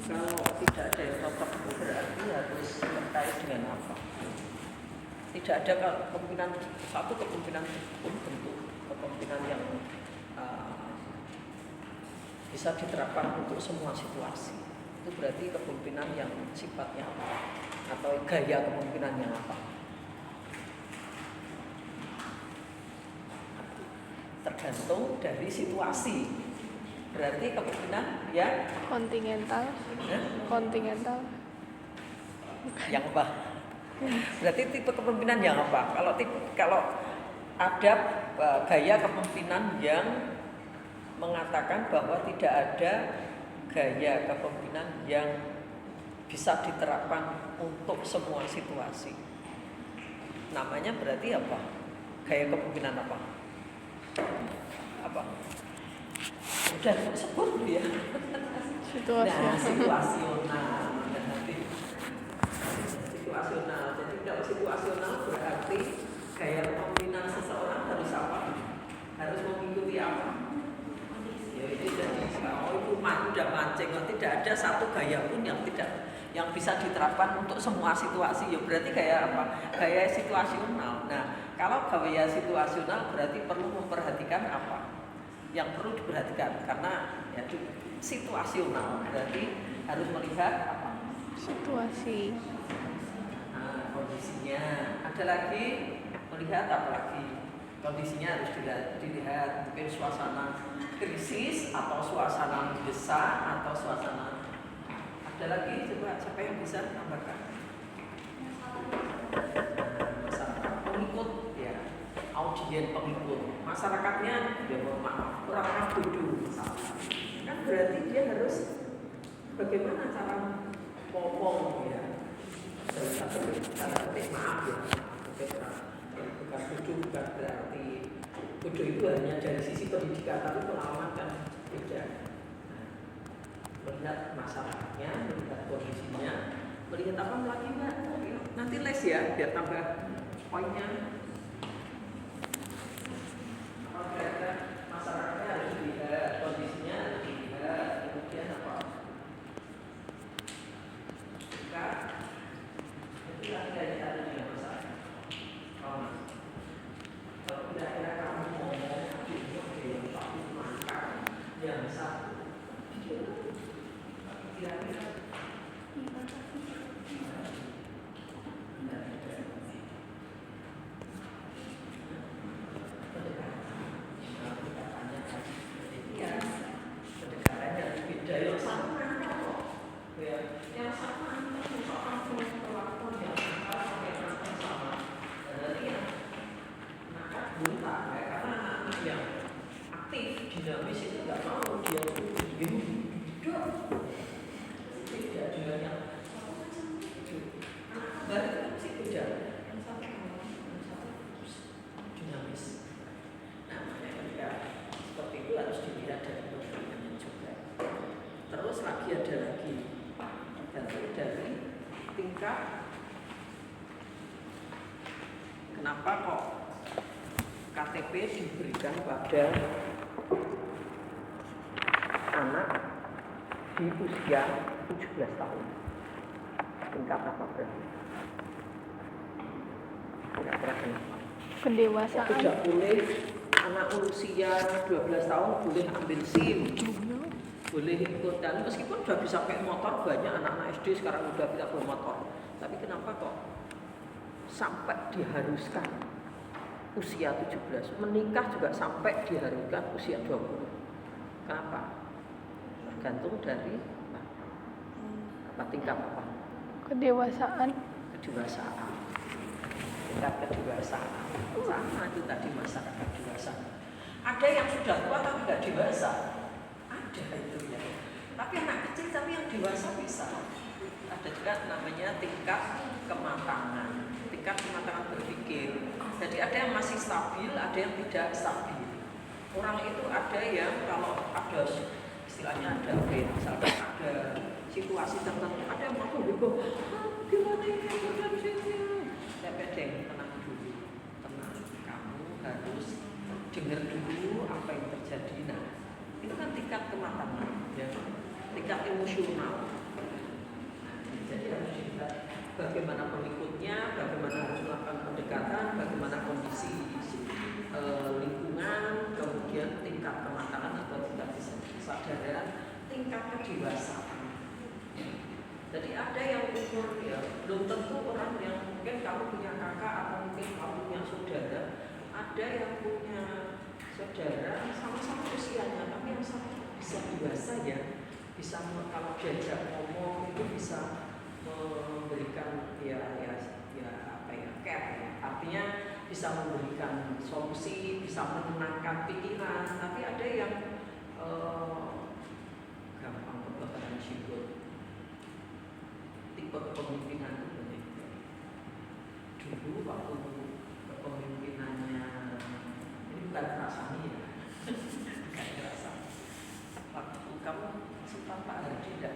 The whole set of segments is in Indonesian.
Kalau tidak ada yang cocok berarti harus terkait dengan apa? Tidak ada kemungkinan satu kemungkinan pun bentuk kepemimpinan yang bisa diterapkan untuk semua situasi. Itu berarti kepemimpinan yang sifatnya apa? Atau gaya kepemimpinan yang apa? Tergantung dari situasi. Berarti kepemimpinan yang kontinental. Kontinental. Yang apa? Berarti tipe kepemimpinan yang apa? Kalau ada gaya kepemimpinan yang mengatakan bahwa tidak ada gaya kepemimpinan yang bisa diterapkan untuk semua situasi. Namanya berarti apa? Gaya kepemimpinan apa? Apa? Udah sebut dulu ya. Situasional. Situasional. Situasional. Jadi kalau situasional berarti gaya kepemimpinan seseorang harus apa? Harus mengikuti apa? Ya ini jadi itu udah mancing. Tidak ada satu gaya pun yang bisa diterapkan untuk semua situasi. Ya berarti gaya apa? Gaya situasional. Nah, kalau gaya situasional berarti perlu memperhatikan apa? Yang perlu diperhatikan karena ya situasional berarti harus melihat apa? Situasi. Kondisinya. Ada lagi melihat apa lagi? Kondisinya harus dilihat mungkin suasana krisis atau suasana mendesak atau suasana. Ada lagi coba siapa yang bisa tambahkan? Masyarakat pengikut ya, audien pengikut. Masyarakatnya ya mohon maaf orang bodoh misalnya. Kan berarti dia harus bagaimana cara ngomong ya. Tanda petik maaf ya, bukan bodoh bukan berarti bodoh itu hanya dari sisi pendidikan, tapi pengalaman kan beda. Melihat masyarakatnya, melihat kondisinya, melihat apa lagi mbak? Nanti les ya, biar tambah poinnya. Apa masyarakatnya harus dilihat, kondisinya harus dilihat, kemudian apa? Kenapa kok KTP diberikan pada anak di usia 17 tahun? Tingkat apa berarti? Kira-kira kenapa? Pendewasaan. Tidak boleh anak usia 12 tahun boleh ambil SIM, boleh ikut, dan meskipun sudah bisa pakai motor, banyak anak-anak SD sekarang sudah bisa bawa motor. Tapi kenapa kok sampai diharuskan usia 17? Menikah juga sampai diharuskan usia 20. Kenapa? Tergantung dari apa tingkat apa? Kedewasaan. Tingkat kedewasaan. Sama itu tadi masyarakat dewasa. Ada yang sudah tua tapi nggak dewasa. Ada itu ya. Tapi anak kecil tapi yang dewasa bisa. Ada juga namanya tingkat kematangan. Tingkat kematangan berpikir. Jadi ada yang masih stabil, ada yang tidak stabil. Orang itu ada yang kalau ada istilahnya ada misalkan ada situasi tertentu, ada yang mau heboh, gimana ini dari sini? Tapi ada yang tenang dulu, tenang. Kamu harus dengar dulu apa yang terjadi. Nah, itu kan tingkat kematangan, ya. Tingkat emosional. harus dilihat bagaimana pengikutnya, bagaimana harus melakukan pendekatan, bagaimana kondisi lingkungan, kemudian tingkat kematangan atau tingkat kesadaran, tingkat kedewasaan. Jadi ada yang umur ya, belum tentu orang yang mungkin kamu punya kakak atau mungkin kamu punya saudara, ada yang punya saudara sama-sama usianya, tapi yang sama bisa dewasa ya, bisa kalau diajak ngomong itu bisa memberikan care, artinya bisa memberikan solusi, bisa menenangkan pikiran. Tapi ada yang gampang kebakaran jiwa. Tipe kepemimpinan itu banyak. Dulu waktu kepemimpinannya ini bukan rasanya ya, bukan rasa. Waktu kamu sempat Pak Hardi enggak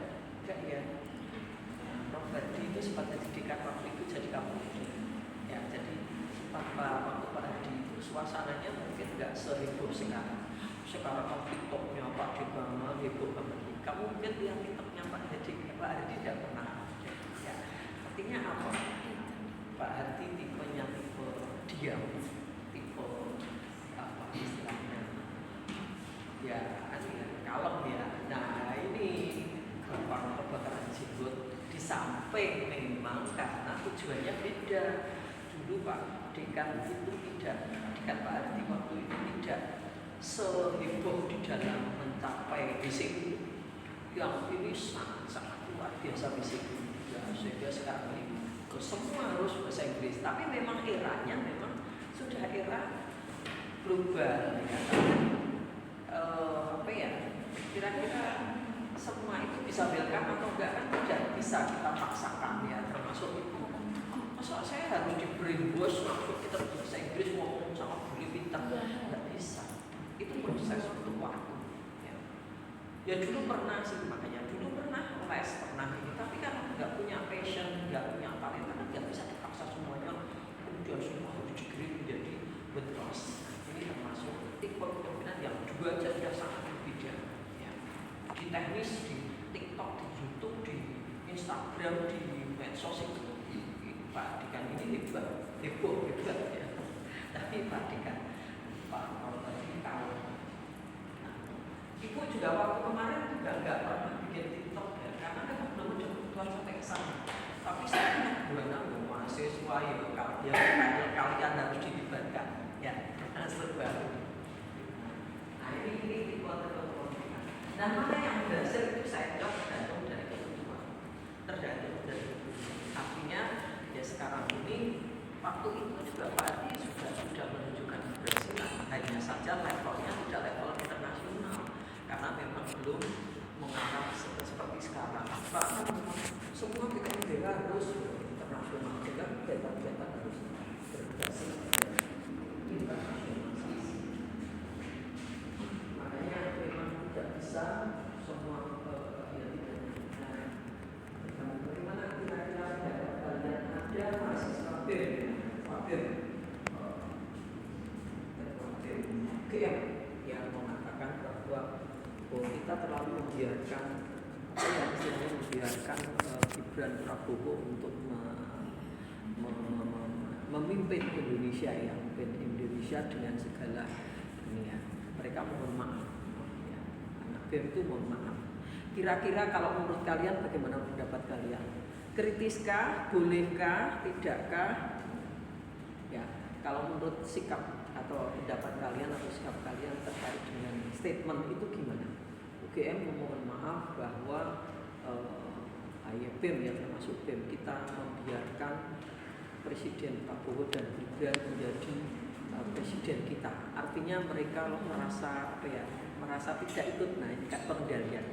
ya? Prof Hardi itu sempat didikan waktu itu jadi kamu ya, jadi sempat waktu Pak Hardi itu suasananya mungkin enggak seheboh sekarang. Sekarang kan TikToknya Pak Degama heboh banget. Kamu mungkin lihat TikToknya Pak Hardi tidak pernah. Ya, artinya apa? Pak Hardi tipenya tipe diam, tipe apa istilahnya? Ya, kalem ya. Nah ini gampang kebakaran jenggot. Di samping memang karena tujuannya beda. Dulu Pak Dekan itu tidak, Dekan Pak Hardi waktu itu tidak seheboh di dalam mencapai visi yang ini sangat luar biasa visi ya, sehingga sekarang ini semua harus bahasa Inggris. Tapi memang eranya memang sudah era global ya. Apa ya? Kira-kira semua itu bisa welcome atau enggak kan tidak bisa kita paksakan ya, termasuk itu. Masa saya harus di brainwash langsung kita bahasa Inggris ngomong sama boleh pintar, nggak bisa. Itu proses untuk waktu. Ya dulu pernah sih, makanya dulu pernah les, pernah ini, tapi kan nggak punya passion, nggak punya talenta kan nggak bisa dipaksa semuanya. Kemudian semua harus degree menjadi betros. Ini termasuk tipe kepemimpinan yang dua aja sudah sangat berbeda. Ya. Di teknis, di TikTok, di YouTube, di Instagram, di medsos itu Pak Dekan ini heboh ya. Tapi Pak Dekan, Pak Roland ini tahu. Ibu juga waktu kemarin juga nggak pernah bikin TikTok ya, karena kan belum ada kebutuhan sampai ke sana. Tapi saya ingat bulan mahasiswa ya, kalian harus dilibatkan ya, serba. Nah ini tipe kepemimpinan. Nah mana yang berhasil itu saya jawab tergantung dari kebutuhan, tergantung dari kebutuhan. Artinya ya sekarang ini waktu itu juga Pak Adi sudah menunjukkan keberhasilan, hanya saja levelnya tidak level internasional. Karena memang belum mengarah seperti sekarang. Bahkan semua kita harus internasional, kita harus berbasis internasionalisasi. Makanya memang tidak bisa semua yang tidak. Bagaimana kira-kira kalian ada mahasiswa BEM yang mengatakan bahwa kita terlalu membiarkan Gibran Prabowo untuk memimpin Indonesia ya, memimpin Indonesia dengan segala ini ya. Mereka mohon maaf ya. Anak BEM itu mohon maaf. Kira-kira kalau menurut kalian bagaimana pendapat kalian? Kritiskah, bolehkah, tidakkah? Ya, kalau menurut sikap atau pendapat kalian atau sikap kalian terkait dengan statement itu gimana? UGM memohon maaf bahwa BEM ya, termasuk BEM kita membiarkan Presiden Prabowo dan Gibran menjadi presiden kita. Artinya mereka merasa merasa tidak ikut, nah ini kan pengendalian,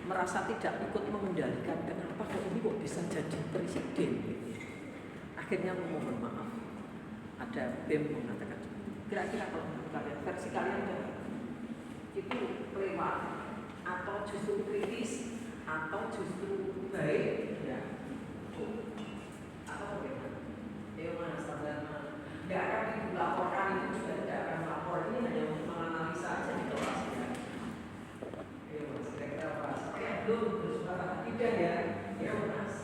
merasa tidak ikut mengendalikan. Kenapa kok ini kok bisa jadi presiden? Akhirnya memohon maaf. Ada BEM mengatakan, kira-kira kalau menurut kalian, versi kalian itu lewat atau justru kritis atau justru baik ya, atau bagaimana? Ya Mas, nggak akan dilaporkan, itu juga tidak akan melapor, ini hanya menganalisa aja di kelas ya. Ya Mas, kira-kira Mas, belum tidak ya, ya Mas,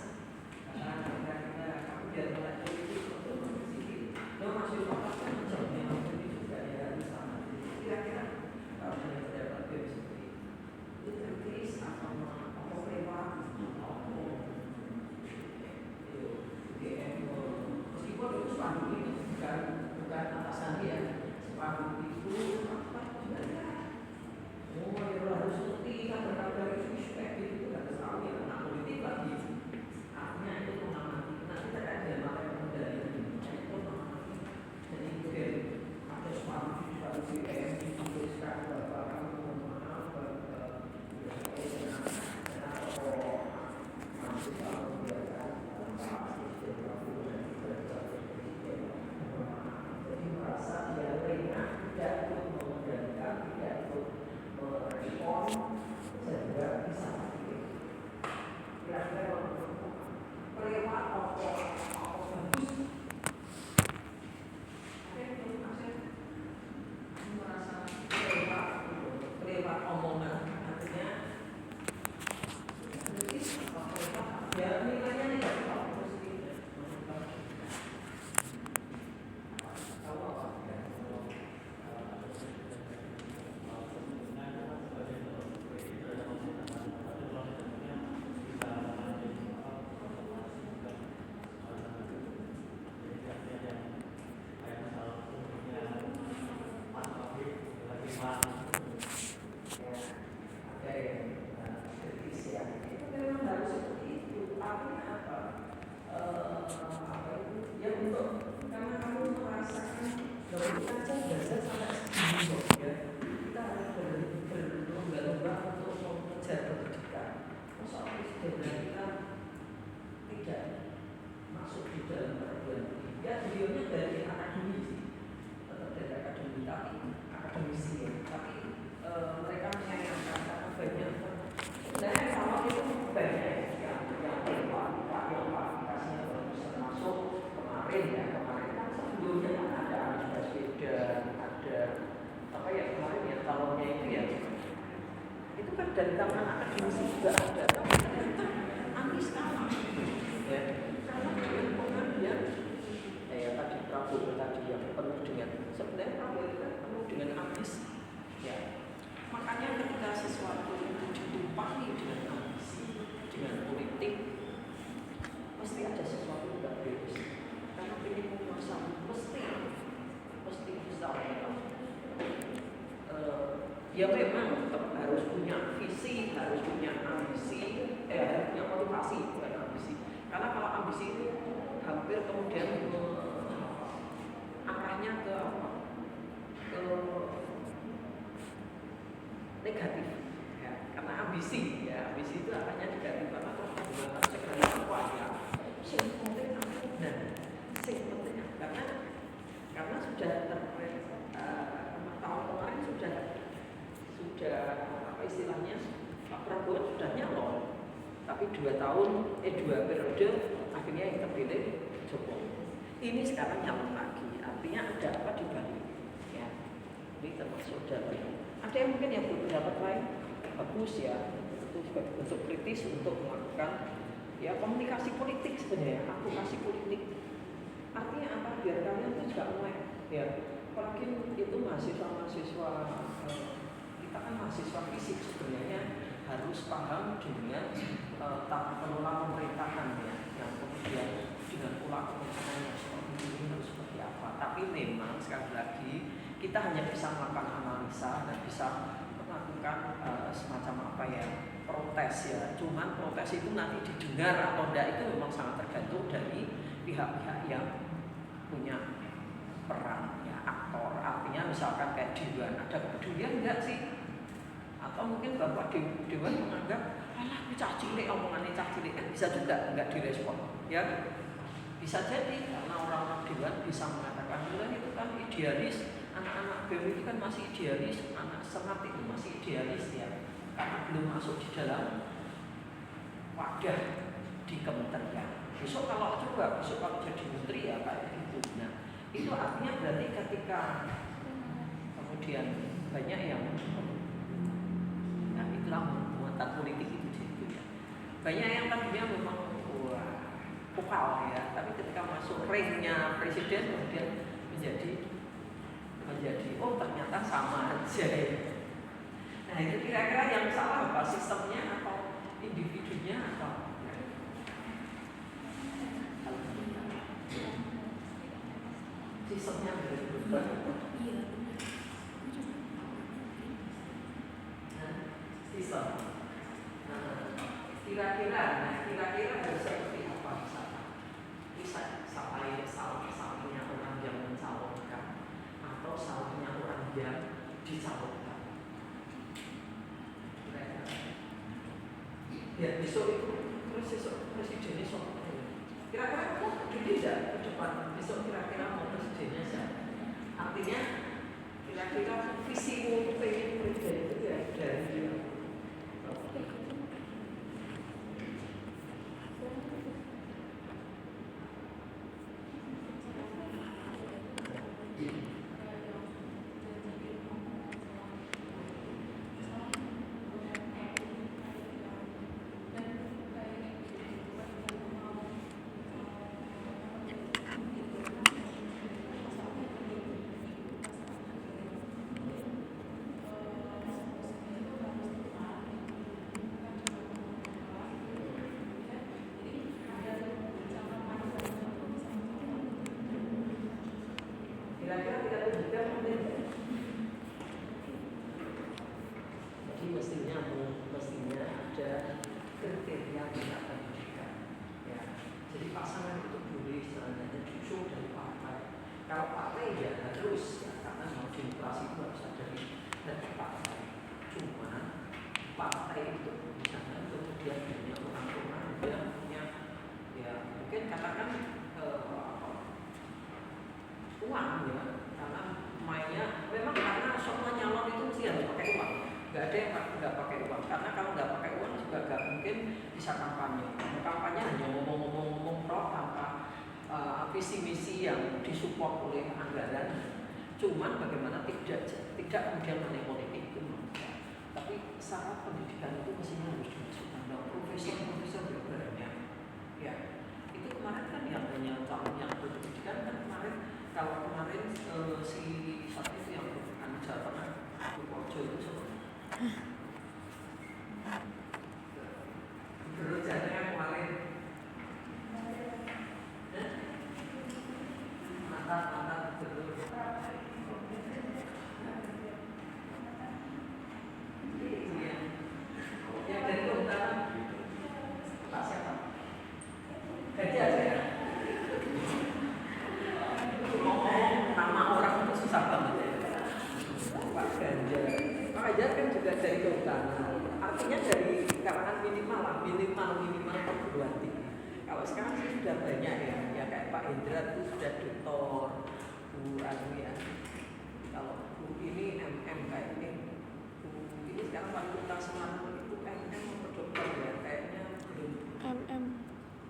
Dan kalangan akademisi juga ada, tapi ternyata anti skala ya, karena lingkungan yang tadi Prabowo tadi yang penuh dengan, sebenarnya Prabowo itu kan penuh dengan ambisi ya, makanya ketika sesuatu itu ditumpangi dengan ambisi, dengan politik, mesti ada sesuatu yang tidak beres, karena ingin menguasai mesti bisa ya memang tetap harus punya visi, harus punya ambisi, harus punya motivasi, bukan ambisi. Karena kalau ambisi itu hampir kemudian arahnya ke apa? Ke negatif. Ya, karena ambisi itu arahnya negatif. Karena kalau segala apa ya, sing penting karena sudah tahun kemarin sudah apa istilahnya, Pak Prabowo sudah nyalon, tapi 2 periode akhirnya yang terpilih Jokowi. Ini sekarang nyalon lagi, artinya ada apa di balik ya. Ini termasuk dari ada yang mungkin yang berpendapat lain bagus ya, untuk kritis, untuk melakukan ya komunikasi politik sebenarnya, advokasi politik. Artinya apa? Biar kalian itu juga melek ya. Apalagi itu mahasiswa kita kan mahasiswa fisik sebenarnya harus paham dengan tata kelola pemerintahan ya, yang kemudian dengan pola pemerintahan yang seperti ini harus seperti apa. Tapi memang sekali lagi kita hanya bisa melakukan analisa dan bisa melakukan semacam apa ya, protes ya. Cuman protes itu nanti didengar atau tidak itu memang sangat tergantung dari pihak-pihak yang punya peran ya, aktor. Artinya misalkan kayak Dewan, ada kepedulian enggak sih? Atau mungkin Bapak Dewan menganggap alah cah cilik, omongannya cah cilik, kan bisa juga enggak direspon ya. Bisa jadi karena orang-orang Dewan bisa mengatakan itu kan idealis, anak-anak BEM itu kan masih idealis, anak senat itu masih idealis ya, karena belum masuk di dalam wadah di kementerian. Besok kalau jadi menteri ya kayak gitu. Nah, itu artinya berarti ketika kemudian banyak yang itulah muatan politik itu ya. Banyak yang tadinya memang vokal ya, tapi ketika masuk ringnya presiden kemudian menjadi oh ternyata sama aja ya. Nah itu kira-kira yang salah apa sistemnya atau individunya atau sistemnya berubah. Sistem. Kira-kira harus seperti apa misalnya? Bisa salahnya orang yang mencalonkan atau salahnya orang yang dicalonkan. Ya besok itu presidennya siapa? Kira-kira mau tidak ke depan besok kira-kira mau presidennya siapa? Artinya kira-kira visi untuk pengen presiden itu ya dari dia. Kira-kira kita tunjukkan mungkin. Jadi mestinya ada kriteria kita pendidikan. Ya. Jadi pasangan itu boleh sebenarnya diusung dari partai. Kalau partai ya harus ya, karena mau demokrasi itu harus ada dari partai. Cuma partai itu misalnya kemudian punya orang-orang yang punya ya mungkin katakan uang ya, karena mainnya memang karena semua nyalon itu mesti harus pakai uang. Nggak ada yang nggak pakai uang, karena kalau nggak pakai uang juga nggak mungkin bisa kampanye. Kampanye hanya ngomong-ngomong tanpa visi misi yang disupport oleh anggaran. Cuman bagaimana tidak kemudian politik itu, tapi secara pendidikan itu mestinya harus dimasukkan. Profesor juga banyak. Ya, itu kemarin kan yang hanya calon yang berpendidikan kan kemarin. Kalau kemarin si satu itu yang Jawa Tengah, Purworejo itu semua. Gubernur Jawa Tengah kemarin. Mantan gubernur. Yang dari utara, Pak siapa? Ganti aja ya. Nama orang itu susah banget ya. Pak Ganjar kan juga dari kehutanan. Artinya dari kalangan minimal perguruan tinggi. Kalau sekarang sih sudah banyak ya kayak Pak Indra itu sudah doktor, Bu Anu ya. Kalau Bu ini MM kayak ini. Bu ini sekarang Fakultas Semarang itu MM atau dokter ya, kayaknya belum. MM.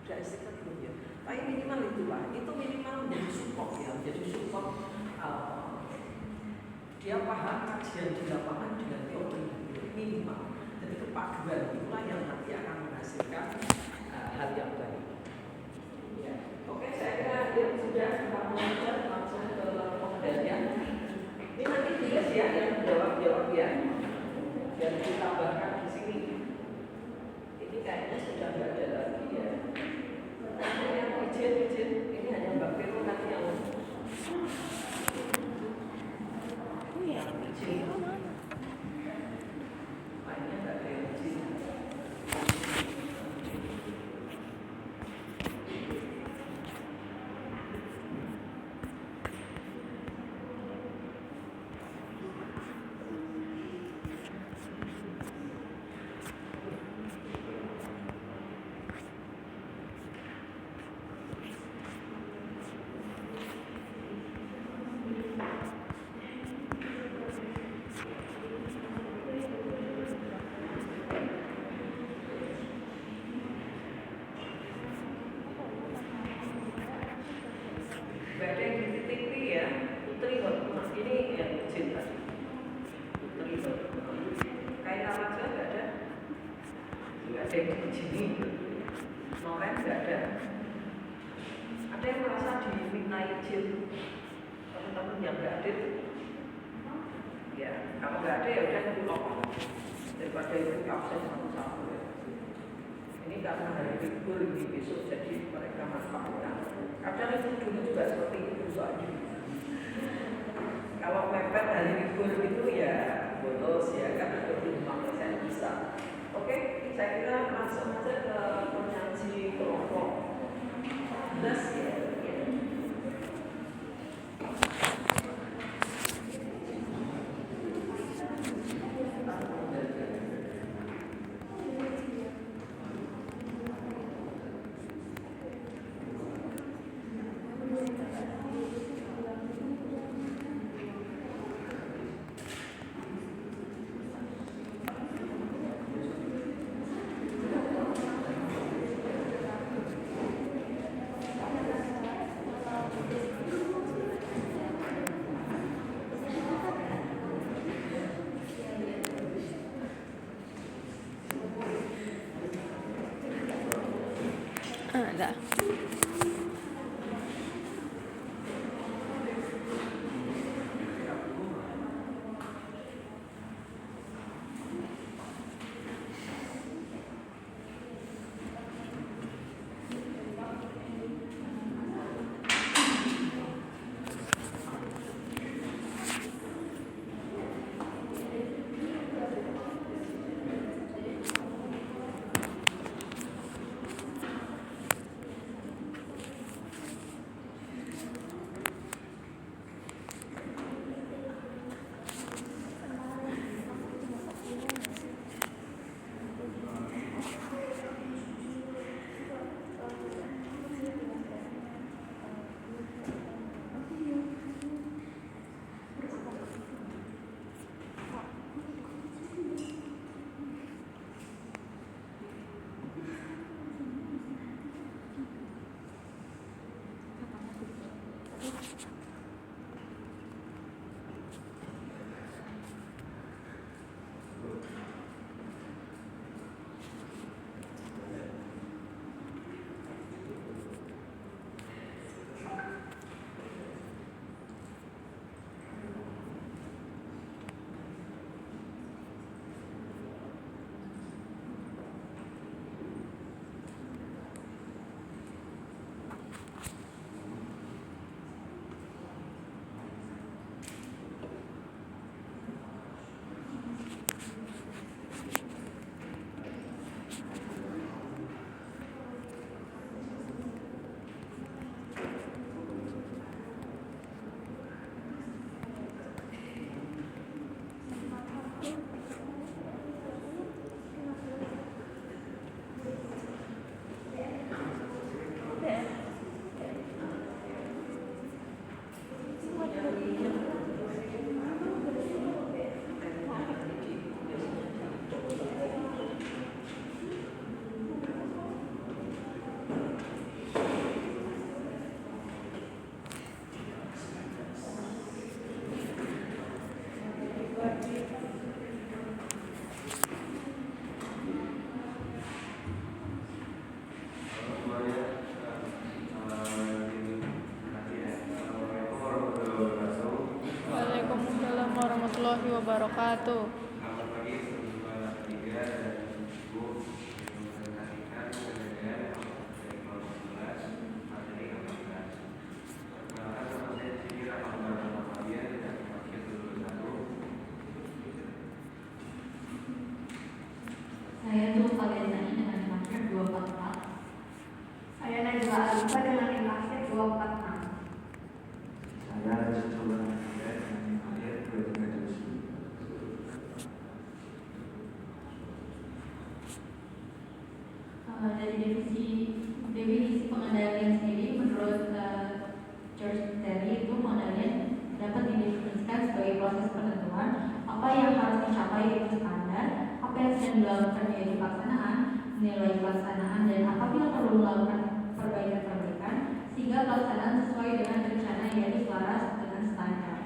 Udah S3 belum ya. Tapi minimal itulah, itu minimal menjadi support ya, menjadi support dia paham kajian di lapangan dengan teori minimal. Jadi kepaduan itulah yang nanti akan menghasilkan hal yang baik. Ya. Oke, saya kira dia sudah langsung ke pengendalian. Ini nanti juga ya yang jawab ya, dan ditambahkan di sini. Ini kayaknya sudah nggak ada lagi ya. Yang izin ini hanya Mbak Vero nanti yang izin. Lainnya nggak ada yang izin. Ada yang di titik ya, Putri Hotma ini yang izin tadi. Putri Hotma, kayak alat juga nggak ada yang di sini. Noren nggak ada. Ada yang merasa dimintai jil, teman-teman yang nggak adil. Ya, kalau nggak ada ya udah pulang daripada itu absen satu-satu ya. Ini karena hari libur ini besok jadi mereka manfaatkan. Kadang itu dulu juga seperti itu soalnya. Kalau mepet hari libur itu ya bolos ya kan ada 25% bisa. Oke, saya kira langsung aja ke penyaji kelompok 11 ya. Ada. Waalaikumsalam warahmatullahi wabarakatuh. Saya tuh Valentani dengan imaksir 244. Saya Najwa Alifa dengan imaksir 246. Saya coba dengan imaksir 237. Dari definisi pengendalian sendiri menurut George Terry itu pengendalian dapat didefinisikan sebagai proses penentuan apa yang harus dicapai yaitu standar, apa yang sedang dilakukan yaitu pelaksanaan, nilai pelaksanaan, dan apabila perlu melakukan perbaikan-perbaikan sehingga pelaksanaan sesuai dengan rencana yaitu selaras dengan standar.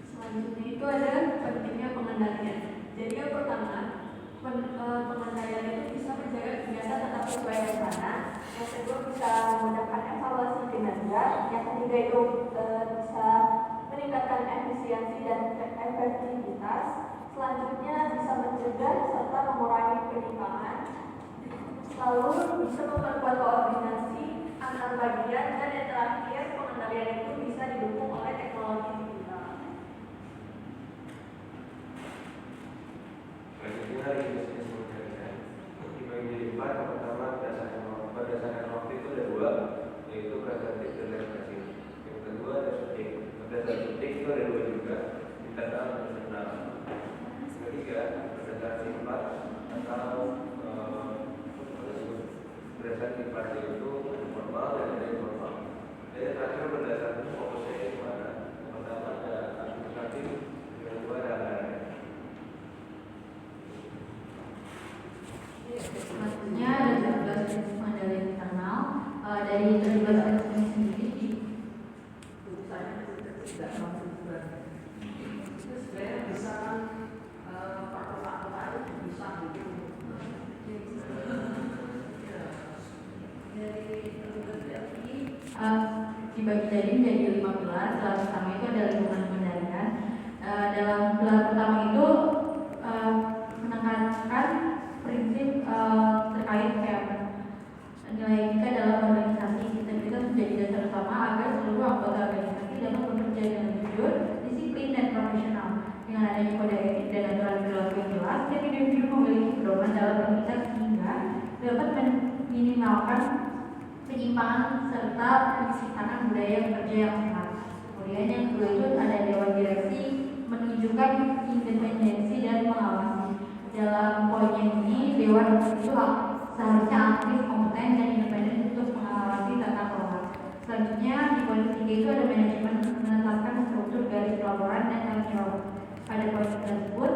Selanjutnya itu ada pentingnya pengendalian. Jadi yang pertama, pengendalian itu bisa menjaga kebiasaan sesuai rencana. Yang kedua bisa memudahkan evaluasi kinerja. Yang ketiga itu bisa meningkatkan efisiensi dan efektivitas. Selanjutnya bisa mencegah serta mengurangi penyimpangan. Lalu bisa memperkuat koordinasi antar bagian, dan yang terakhir pengendalian itu bisa didukung oleh teknologi digital. Selanjutnya bisnis modern. Dibagi 4, yang pertama berdasarkan waktu itu ada 2, yaitu presentif dan referensi. Yang kedua ada syuting. Berdasarkan syuting itu ada 2 juga, internal dan eksternal. Yang ketiga berdasarkan sifat atau berdasarkan sifat, yaitu formal dan ada informal. Dan yang terakhir berdasarkan fokusnya di mana. Yang pertama ada administratif, yang kedua ada anggaran. Selanjutnya ada 17 jenis pengendalian internal. Dari 17 jenis ini sendiri Tulisannya tidak langsung berat. Itu sebenarnya bisa faktor-faktor lain bisa gitu. dibagi jadi menjadi 5 pilar. Pilar pertama itu adalah lingkungan pengendalian. Dalam pilar pertama itu menekankan prinsip terkait kayak nilai etika dalam organisasi. Integritas menjadi dasar utama agar seluruh anggota organisasi dapat bekerja dengan jujur, disiplin, dan profesional. Dengan adanya kode etik dan aturan perilaku yang jelas, setiap individu memiliki pedoman dalam bertindak sehingga dapat meminimalkan penyimpangan serta penistaan budaya kerja yang sehat. Kemudian yang kedua itu ada dewan direksi, menunjukkan independensi dan mengawasi. Dalam poinnya ini, dewan itu seharusnya aktif, kompeten, dan independen untuk mengawasi tata kelola. Selanjutnya di poin ketiga itu ada manajemen, menetapkan struktur garis pelaporan dan tanggung jawab. Pada poin tersebut,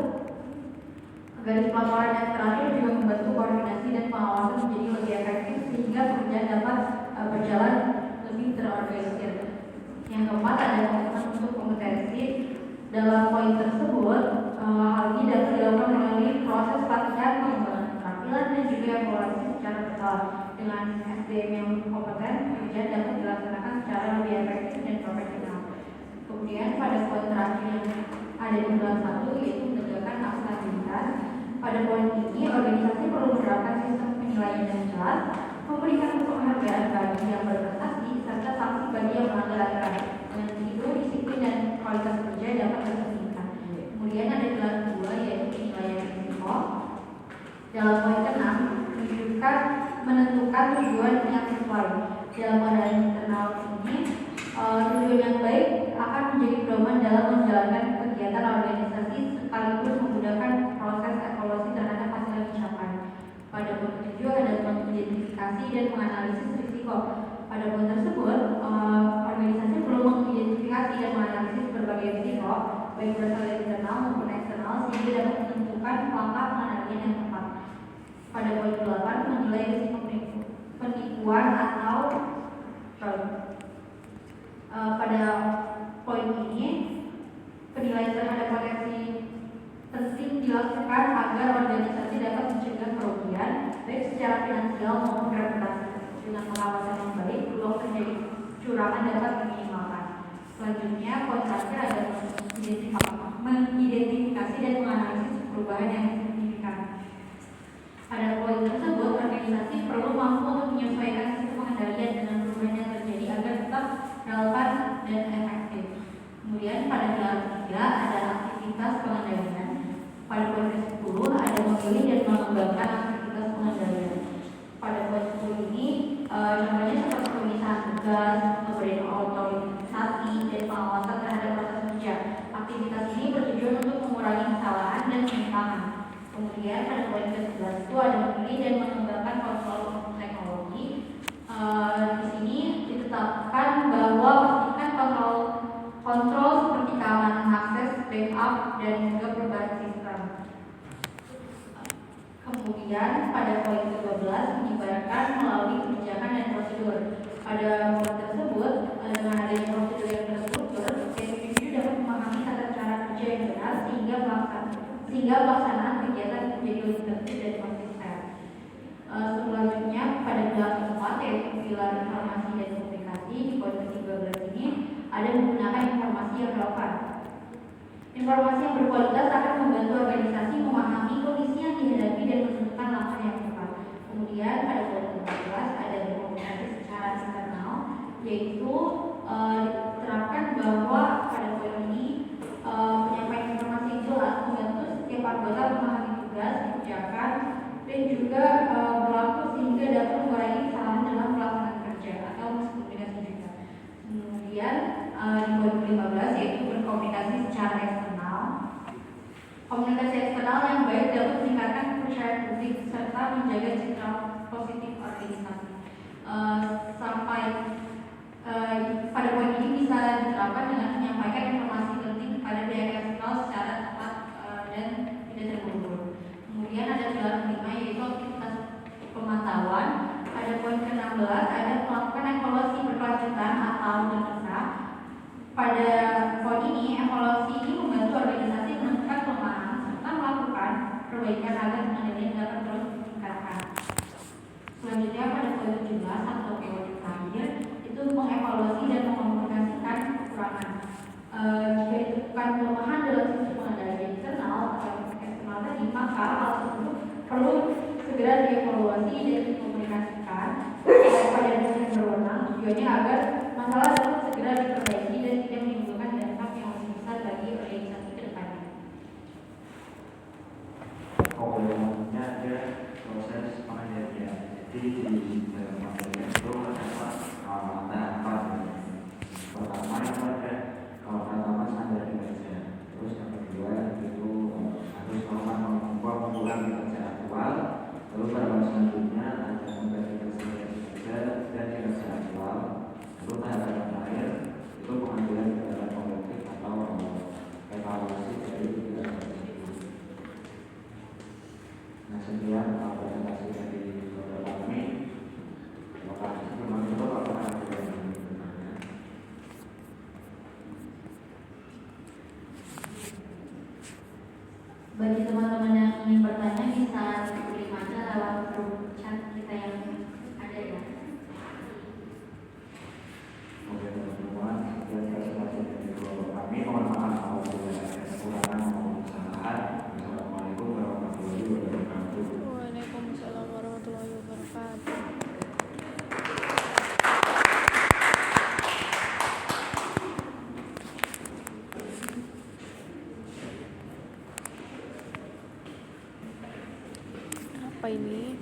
garis pelaporan yang terakhir juga membantu koordinasi dan pengawasan menjadi lebih efektif sehingga pekerjaan dapat berjalan lebih terorganisir. Yang keempat ada komitmen untuk kompetensi. Dalam poin tersebut, hal ini dapat dilakukan melalui proses pelatihan, pengembangan keterampilan, dan juga evaluasi secara berkala. Dengan SDM yang kompeten, pekerjaan dapat dilaksanakan secara lebih efektif dan profesional. Kemudian pada poin terakhir yang ada di pilar 1 yaitu menegakkan akuntabilitas. Pada poin ini, organisasi perlu menerapkan sistem penilaian yang jelas, memberikan penghargaan bagi yang berprestasi, serta sanksi bagi yang melanggar aturan. Dengan begitu, disiplin dan kualitas kerja dapat tertingkat. Kemudian ada pilar 2 yaitu penilaian risiko. Dalam poin ke-6, menentukan tujuan yang sesuai. Dalam modal internal ini, tujuan yang baik akan menjadi pedoman dalam menjalankan kegiatan organisasi sekaligus memudahkan proses evaluasi terhadap hasil yang dicapai. Pada poin 7 ada mengidentifikasi dan menganalisis risiko. Pada poin tersebut, organisasi perlu mengidentifikasi dan menganalisis berbagai risiko, baik berasal dari internal maupun eksternal, sehingga dapat menentukan langkah pengendalian yang tepat. Pada poin 8, menilai risiko penipuan atau fraud. Pada poin ini, penilaian terhadap potensi penting dilakukan agar organisasi dapat mencegah kerugian baik secara finansial maupun reputasi. Dengan pengawasan yang baik, peluang terjadi curangan dapat diminimalkan. Selanjutnya, poin terakhir adalah mengidentifikasi dan menganalisis perubahan yang signifikan. Pada poin tersebut, organisasi perlu mampu untuk menyesuaikan sistem pengendalian dengan perubahan yang terjadi agar tetap relevan dan efektif. Kemudian pada pilar 3 ada aktivitas pengendalian. Pada poin ke-10 ada memilih dan mengembangkan aktivitas pengendalian. Pada poin 10 ini contohnya seperti pemisahan tugas, pemberian otorisasi, dan pengawasan terhadap proses kerja. Aktivitas ini bertujuan untuk mengurangi kesalahan dan penyimpangan. Kemudian pada poin ke-11 itu ada memilih dan mengembangkan kontrol teknologi. Di sini ditetapkan bahwa pastikan kontrol seperti keamanan akses, backup, dan juga perubahan sistem. Kemudian pada poin ke-12 menyebarkan melalui kebijakan dan prosedur. Pada poin tersebut, dengan adanya prosedur yang terstruktur, individu dapat memahami tata cara kerja yang benar sehingga pelaksanaan kegiatan menjadi lebih tertib dan konsisten. Selanjutnya pada pilar keempat yaitu pilar informasi dan komunikasi di poin ke-13 ini ada menggunakan informasi yang relevan. Informasi yang berkualitas akan membantu organisasi memahami kondisi yang dihadapi dan menentukan langkah yang tepat. Kemudian pada poin ke-14 ada berkomunikasi secara internal, yaitu diterapkan bahwa pada poin ini penyampaian informasi yang jelas membantu setiap anggota memahami tugas, kebijakan, dan juga berlaku sehingga dapat mengurangi kesalahan dalam pelaksanaan kerja atau miskomunikasi juga. Kemudian di poin ke-15 yaitu berkomunikasi secara eksternal. Komunikasi eksternal yang baik dapat meningkatkan kepercayaan publik serta menjaga citra positif organisasi. Pada poin ini bisa diterapkan dengan menyampaikan informasi penting kepada pihak eksternal secara tepat dan tidak terburu-buru. Kemudian ada pilar kelima yaitu aktivitas pemantauan. Ada poin ke-16 ada melakukan evaluasi berkelanjutan atau berpisah. Pada poin ini evaluasi ini membantu organisasi menemukan kelemahan serta melakukan perbaikan agar pengendalian dapat terus ditingkatkan. Selanjutnya pada poin 17 atau poin terakhir itu mengevaluasi dan mengomunikasikan kekurangan. Jika ditemukan kelemahan dalam sistem pengendalian internal atau eksternal tadi, maka hal tersebut perlu segera dievaluasi dan dikomunikasikan kepada dinas yang berwenang, tujuannya agar masalah dapat segera diperbaiki dan tidak menimbulkan dampak yang lebih besar bagi organisasi ke depannya. Selanjutnya ada proses pengendalian. Jadi di dalam pengendalian itu ada tahapan. Pertama itu ada pertama standar kinerja. Terus yang kedua itu harus melakukan pengumpulan kinerja aktual. Lalu tahapan selanjutnya ada memverifikasi kinerja dan kinerja aktual. Lalu tahapan terakhir itu pengambilan kebijakan politik atau evaluasi dari kinerja tersebut. Nah, sekian presentasi dari saudara kami. Terima kasih. Terima kasih Bapak. Bagi teman-teman yang ingin bertanya bisa kirim aja lewat grup chat kita yang ada ya. Oke teman-teman, sekian presentasi dari Bapak kami. Mohon maaf apabila ada kekurangan maupun kesalahan. Assalamualaikum warahmatullahi wabarakatuh. Waalaikumsalam warahmatullahi wabarakatuh. Apa ini?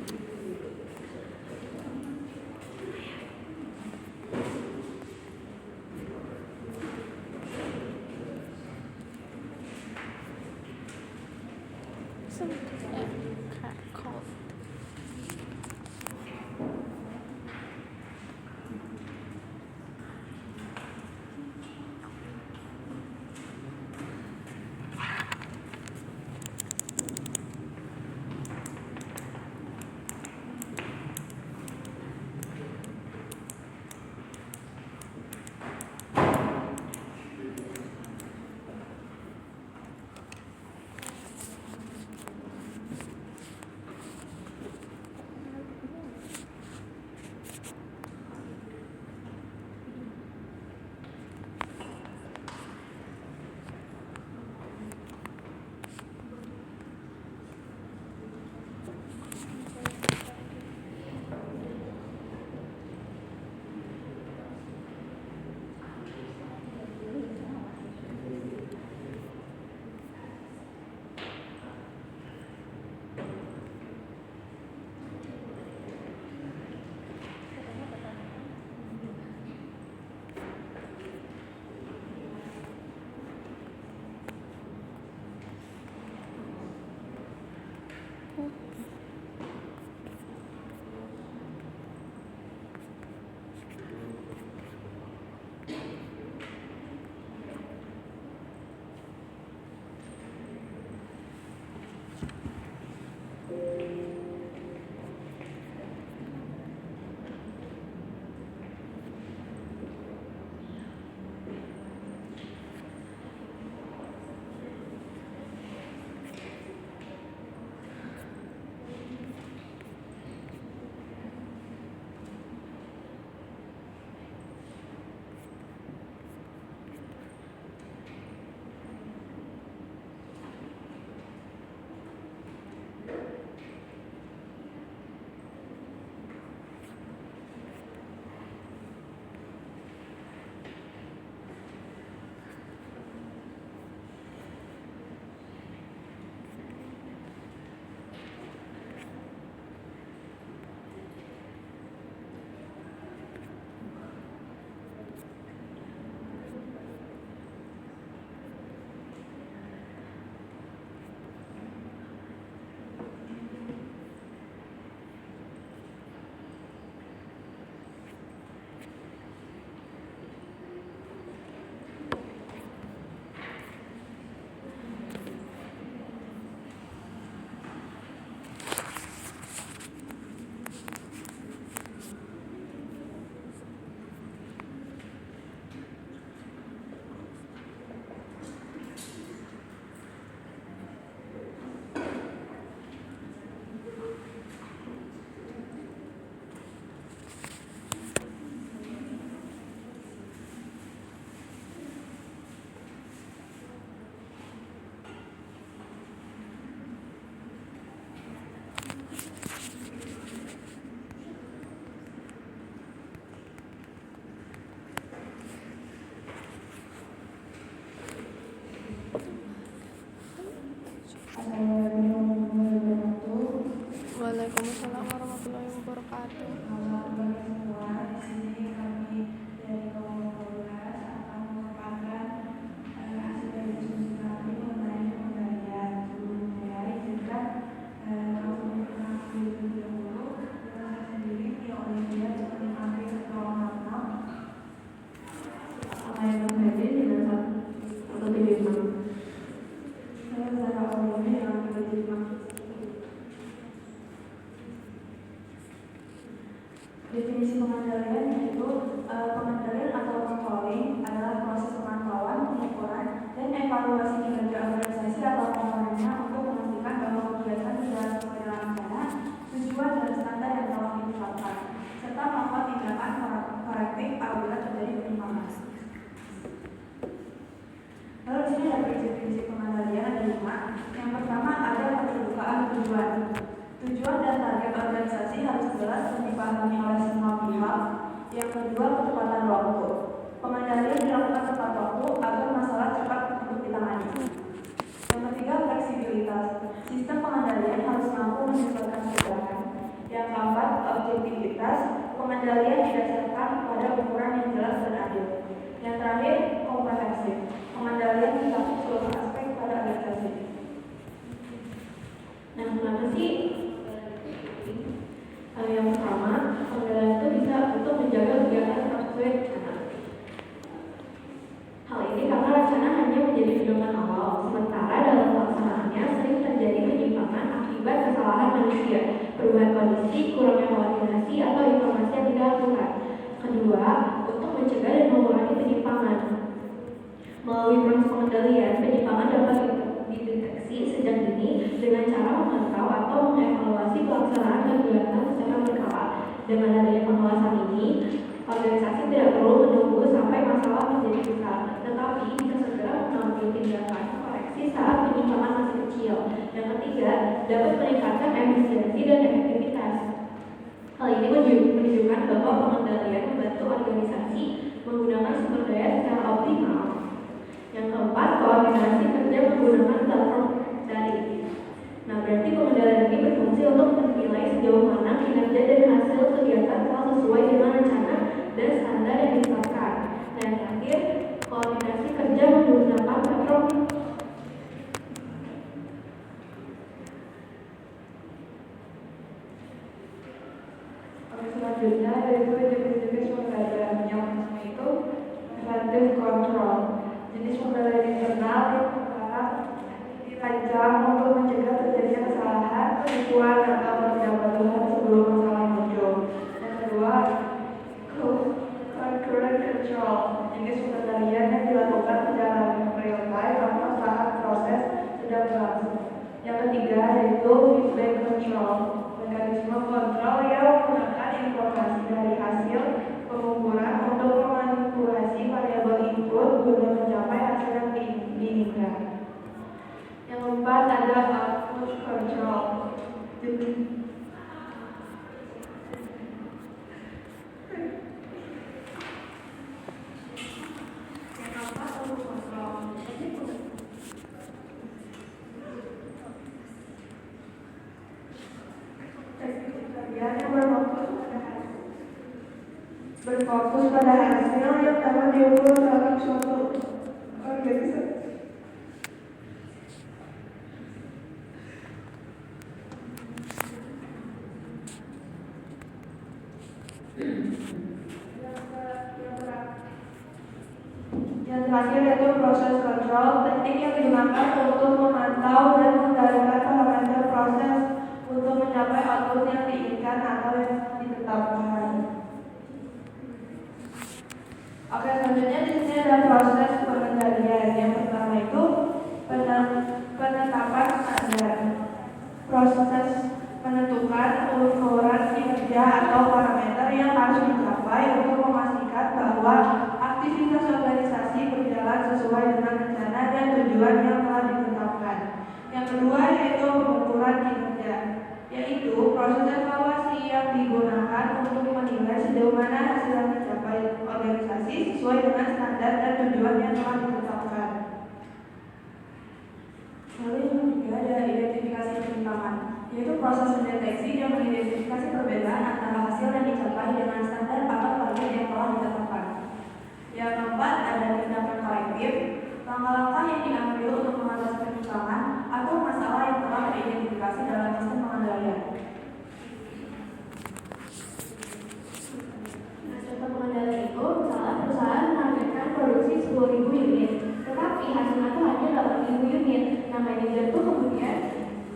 Pengendalian didasarkan pada ukuran yang jelas dan adil. Yang terakhir, komprehensif. Pengendalian mencakup seluruh aspek pada organisasi. Nah, kenapa sih? Yang pertama, pengendalian itu bisa untuk menjaga kegiatan tetap sesuai rencana. Hal ini karena rencana hanya menjadi pedoman awal, sementara dalam pelaksanaannya sering terjadi penyimpangan akibat kesalahan manusia, perubahan kondisi, kurangnya koordinasi, atau informasi yang tidak akurat. Kedua, untuk mencegah dan mengurangi penyimpangan. Melalui proses pengendalian, penyimpangan dapat dideteksi sejak dini dengan cara memantau atau mengevaluasi pelaksanaan kegiatan secara berkala. Dengan adanya pengawasan ini, organisasi tidak perlu menunggu sampai masalah menjadi besar, tetapi bisa segera mengambil tindakan koreksi saat penyimpangan masih kecil. Yang ketiga, dapat meningkatkan efisiensi dan efektivitas. Hal ini menunjukkan bahwa pengendalian membantu organisasi menggunakan sumber daya secara optimal. Yang keempat, koordinasi kerja menggunakan platform daring. Nah, berarti pengendalian ini berfungsi untuk menilai sejauh mana kinerja dan hasil kegiatan telah sesuai dengan rencana dan standar yang ditetapkan. Dan yang terakhir, koordinasi kerja menggunakan platform. Selanjutnya yaitu jenis-jenis pengendalian. Yang pertama itu preventive control. Jenis pengendalian internal yang pertama dirancang untuk mencegah terjadinya kesalahan, penipuan, atau ketidakpatuhan sebelum masalah muncul. Yang kedua, concurrent control. Jenis pengendalian yang dilakukan secara real time atau saat proses sedang berlangsung. Yang ketiga yaitu feedback control. Mekanisme kontrol yang menggunakan informasi dari hasil pengukuran untuk memanipulasi variabel input guna mencapai hasil yang diinginkan. Yang keempat ada output control. Berfokus pada hasil yang dapat diukur dalam suatu organisasi. Yang terakhir yaitu proses kontrol, teknik yang digunakan untuk memantau dan mengendalikan parameter proses untuk mencapai output yang diinginkan atau yang ditetapkan. Oke, selanjutnya di sini ada proses pengendalian. Yang pertama itu penetapan standar. Proses menentukan ukuran kinerja atau parameter yang harus dicapai untuk memastikan bahwa aktivitas organisasi berjalan sesuai dengan rencana dan tujuan yang telah ditetapkan. Yang kedua yaitu pengukuran kinerja, yaitu proses evaluasi yang digunakan untuk menilai sejauh mana hasil yang dicapai organisasi sesuai dengan standar dan tujuan yang telah ditetapkan. Lalu yang ketiga ada identifikasi penyimpangan, yaitu proses mendeteksi dan mengidentifikasi perbedaan antara hasil yang dicapai dengan standar atau target yang telah ditetapkan. Yang keempat ada tindakan korektif, langkah-langkah yang diambil untuk mengatasi penyimpangan atau masalah yang telah diidentifikasi dalam sistem pengendalian. Nah, contoh pengendalian itu misalnya perusahaan menargetkan produksi 10.000 unit, tetapi hasilnya itu hanya 8.000 unit. Nah, manajer itu kemudian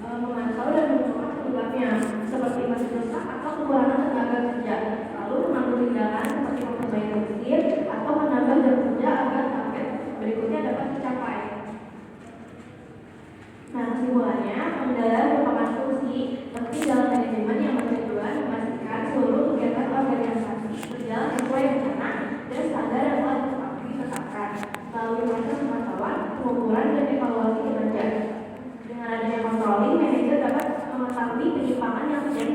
memantau dan menemukan penyebabnya, seperti masih rusak atau kekurangan tenaga kerja, lalu mengambil tindakan seperti memperbaiki mesin atau menambah jam kerja agar target berikutnya dapat dicapai. Nah, kesimpulannya, pengendalian merupakan fungsi penting dalam manajemen yang bertujuan memastikan seluruh kegiatan organisasi berjalan sesuai rencana dan standar yang telah ditetapkan melalui proses pemantauan, pengukuran, dan evaluasi kinerja. Dengan adanya controlling, manajer dapat mengetahui penyimpangan yang terjadi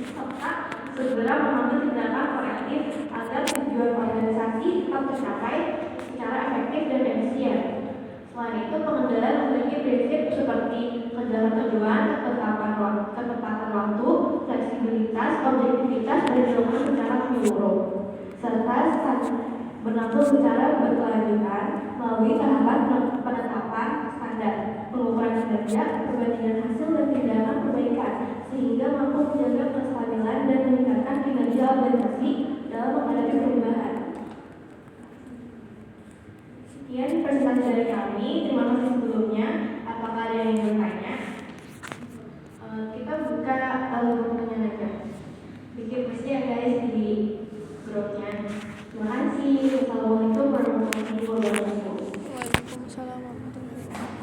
serta segera mengambil tindakan korektif agar tujuan organisasi tetap tercapai secara efektif dan efisien. Selain itu, pengendalian memiliki prinsip seperti kejalan tujuan, ketepatan waktu, fleksibilitas, objektivitas, dan dorongan secara menurut, serta berlangsung secara berkelanjutan melalui tahapan penetapan standar, pengukuran kinerja, perbandingan hasil dan tindakan perbaikan, sehingga mampu menjaga kestabilan dan meningkatkan kinerja organisasi dalam menghadapi perubahan. Sekian presentasi dari kami. Terima kasih sebelumnya. Apakah ada yang ingin bertanya? Kita buka pertanyaan aja. Bikin pasti ya guys di grupnya. Terima kasih. Assalamualaikum warahmatullahi wabarakatuh. Waalaikumsalam warahmatullahi wabarakatuh.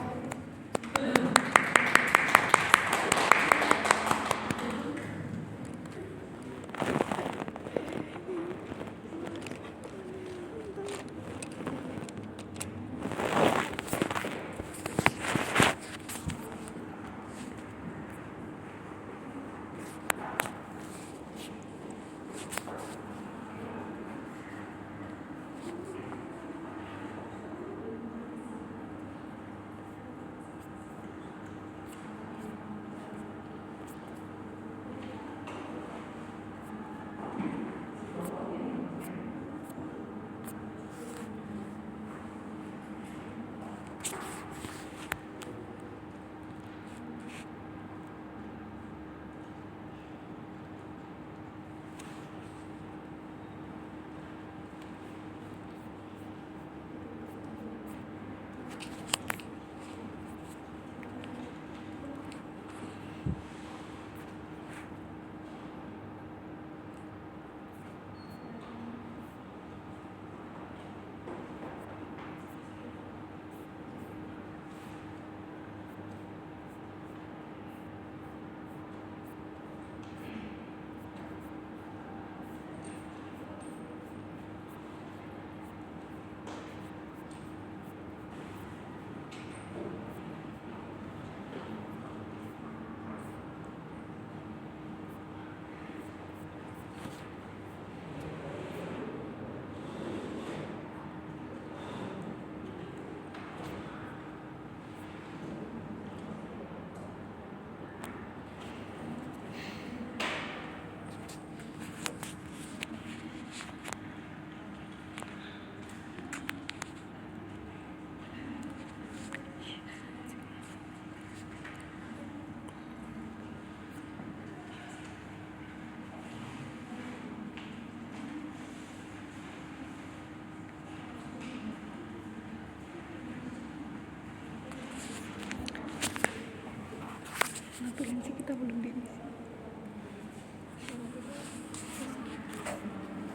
Ngapain sih kita belum diisi?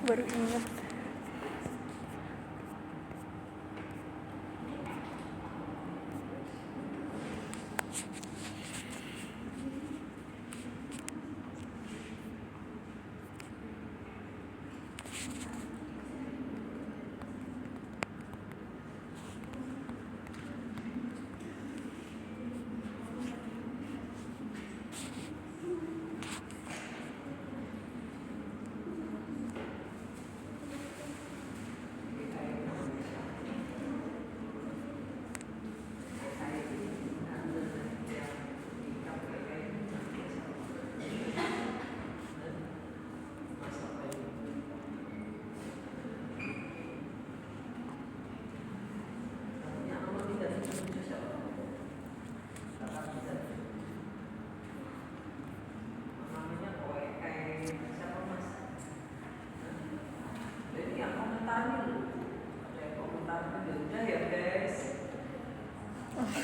Baru ingat.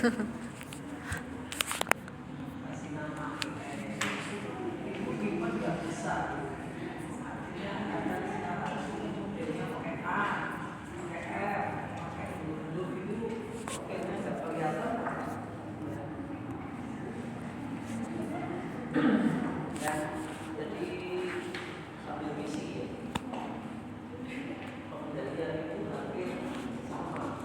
Kasih nama ibu juga bisa. Artinya ada sekarang modelnya pakai A, pakai F, pakai huruf itu, kayaknya nggak kelihatan. Ya, jadi sambil misi ya. Pengendalian itu hampir sama.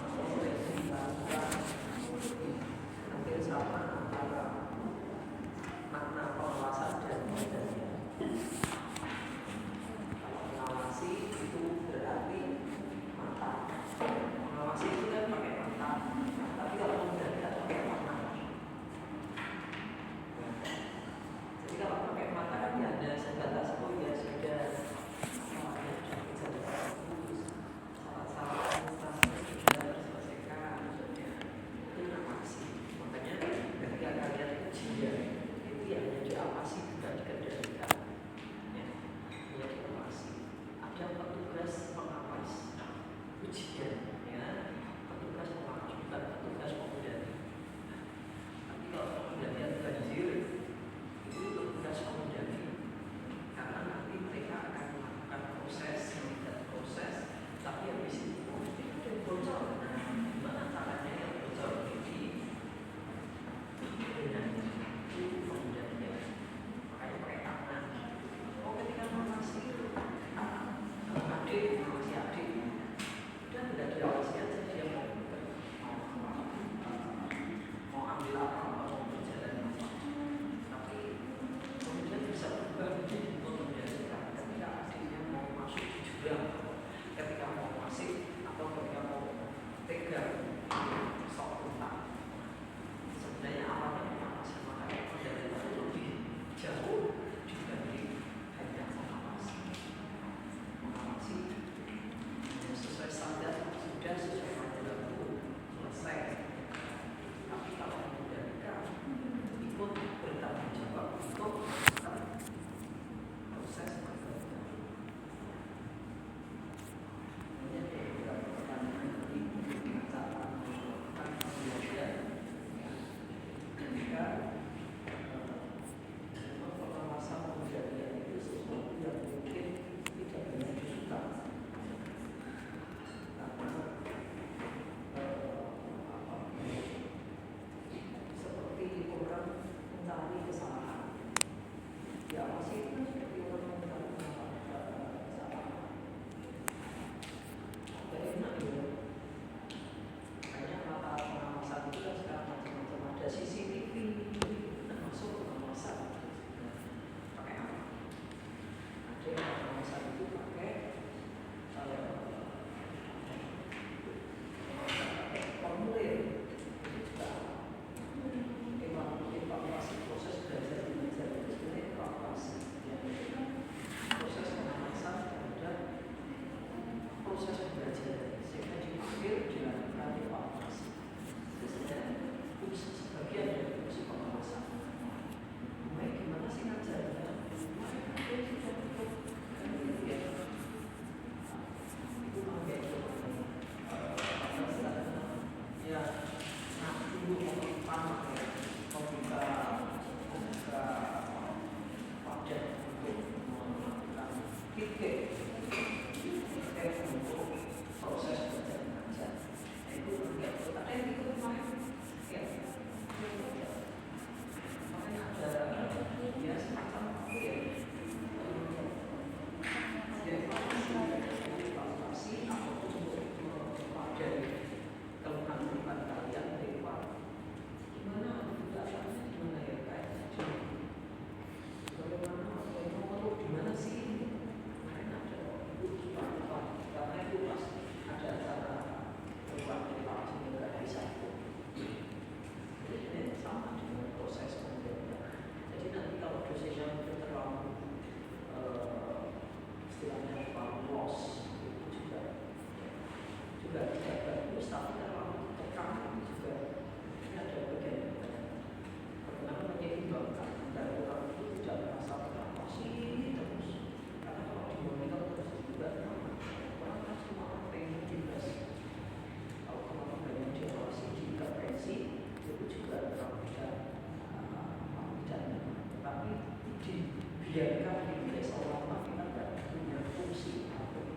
dibiarkan di seolah-olah kita tidak punya fungsi apapun.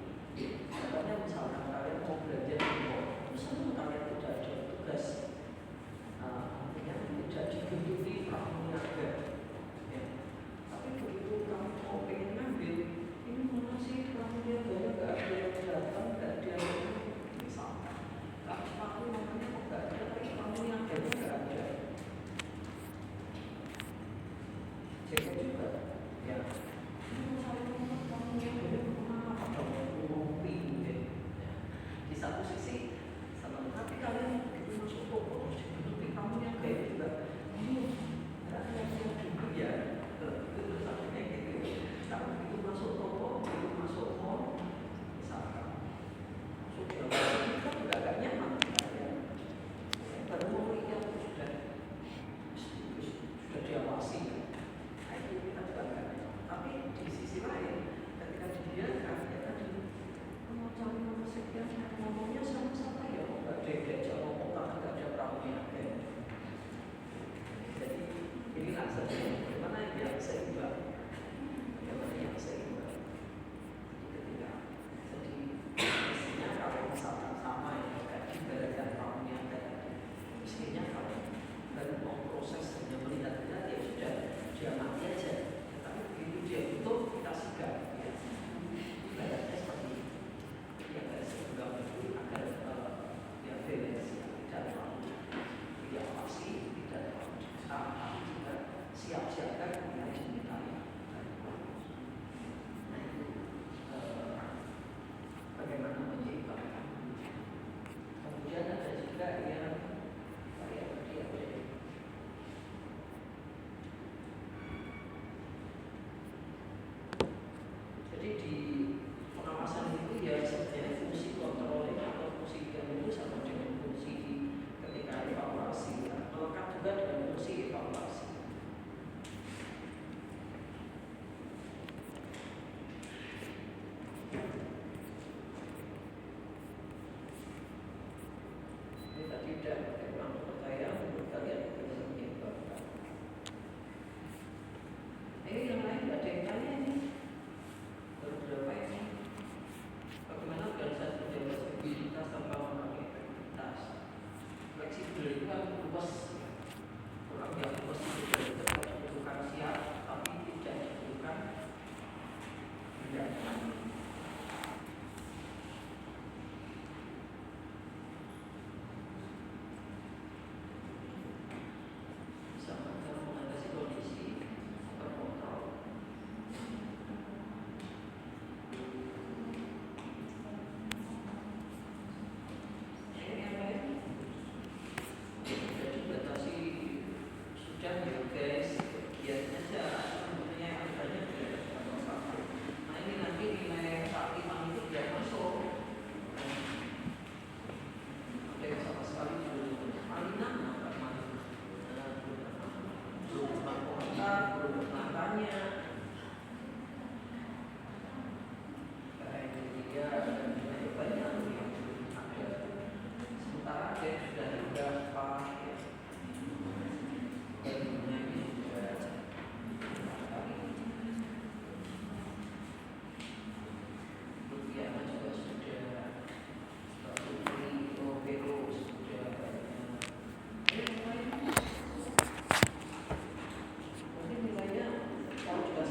Contohnya misalkan kalian mau belajar di mall, terus semua kalian tidak ada tugas, artinya tidak digeluti pramuniaga. Ya. Tapi begitu kamu mau pengen ngambil, ini mana sih pramuniaganya nggak ada yang datang, nggak ada yang misalkan. Aku namanya kok nggak ada, tapi pramuniaganya nggak ada. Cek juga, ya. Ini saya pramuniaganya kenapa kamu ngopi? Di satu sisi senang, tapi kalian begitu masuk toko terus digeluti pramuniaga juga. Ada yang juga ya, itu sampai gitu. Kalau begitu masuk toko, begitu masuk mall, misalkan masuk dalam kita juga agak nyaman. Baru mau lihat sudah diawasi. Nah, itu kita juga agak nyaman. Tapi di sisi lain, ketika dibiarkan, ya tadi mau cari nomor sekian, ngomongnya sama siapa ya? Nggak ada yang diajak ngomong karena nggak ada pramuniaga. Jadi inilah sebenarnya bagaimana yang seimbang, bagaimana yang seimbang. Ketika jadi mestinya kalau misalkan sama ya kayak ibaratkan pramuniaga tadi, mestinya kalau baru mau proses hanya melihat-lihat ya sudah dia mati aja. Tapi begitu dia butuh kita sigap. Ya. Ibaratnya seperti itu. Yang seimbang itu agar yang balance ya tidak terlalu diawasi, tidak terlalu dikesal, tapi juga siap siaga kemudian dimintai. Nah itu bagaimana menyeimbangkan. Kemudian ada juga yang saya tadi ada jadi di pengawasan itu ya sebenarnya fungsi kontroling atau fungsi itu sama dengan fungsi ketika evaluasi ya. Melekat juga dengan fungsi evaluasi. Ini tadi udah bagaimana menurut saya, menurut kalian bagaimana menyeimbangkan. Yang lain nggak ada yang tanya ini. Berapa ini? Bagaimana organisasi menjaga fleksibilitas tanpa mengurangi efektivitas? Fleksibel itu kan luas, orang yang luas itu tidak diperlukan siap, tapi tidak diperlukan tindakan. Bisa mengatasi kondisi terkontrol. Yang lain sudah dibatasi sudah ya guys, biar aja sebenarnya harganya tidak apa-apa. Nah ini nanti nilai keaktifan itu biar masuk. Ada yang sama sekali belum salinan, belum komentar, belum tanya. Kayak ini dia banyak yang ada. Sementara ada yang sudah berapa ya. Dan ini juga rupiahnya juga sudah Rupri, Vero sudah yang lain mungkin nilainya kalau sudah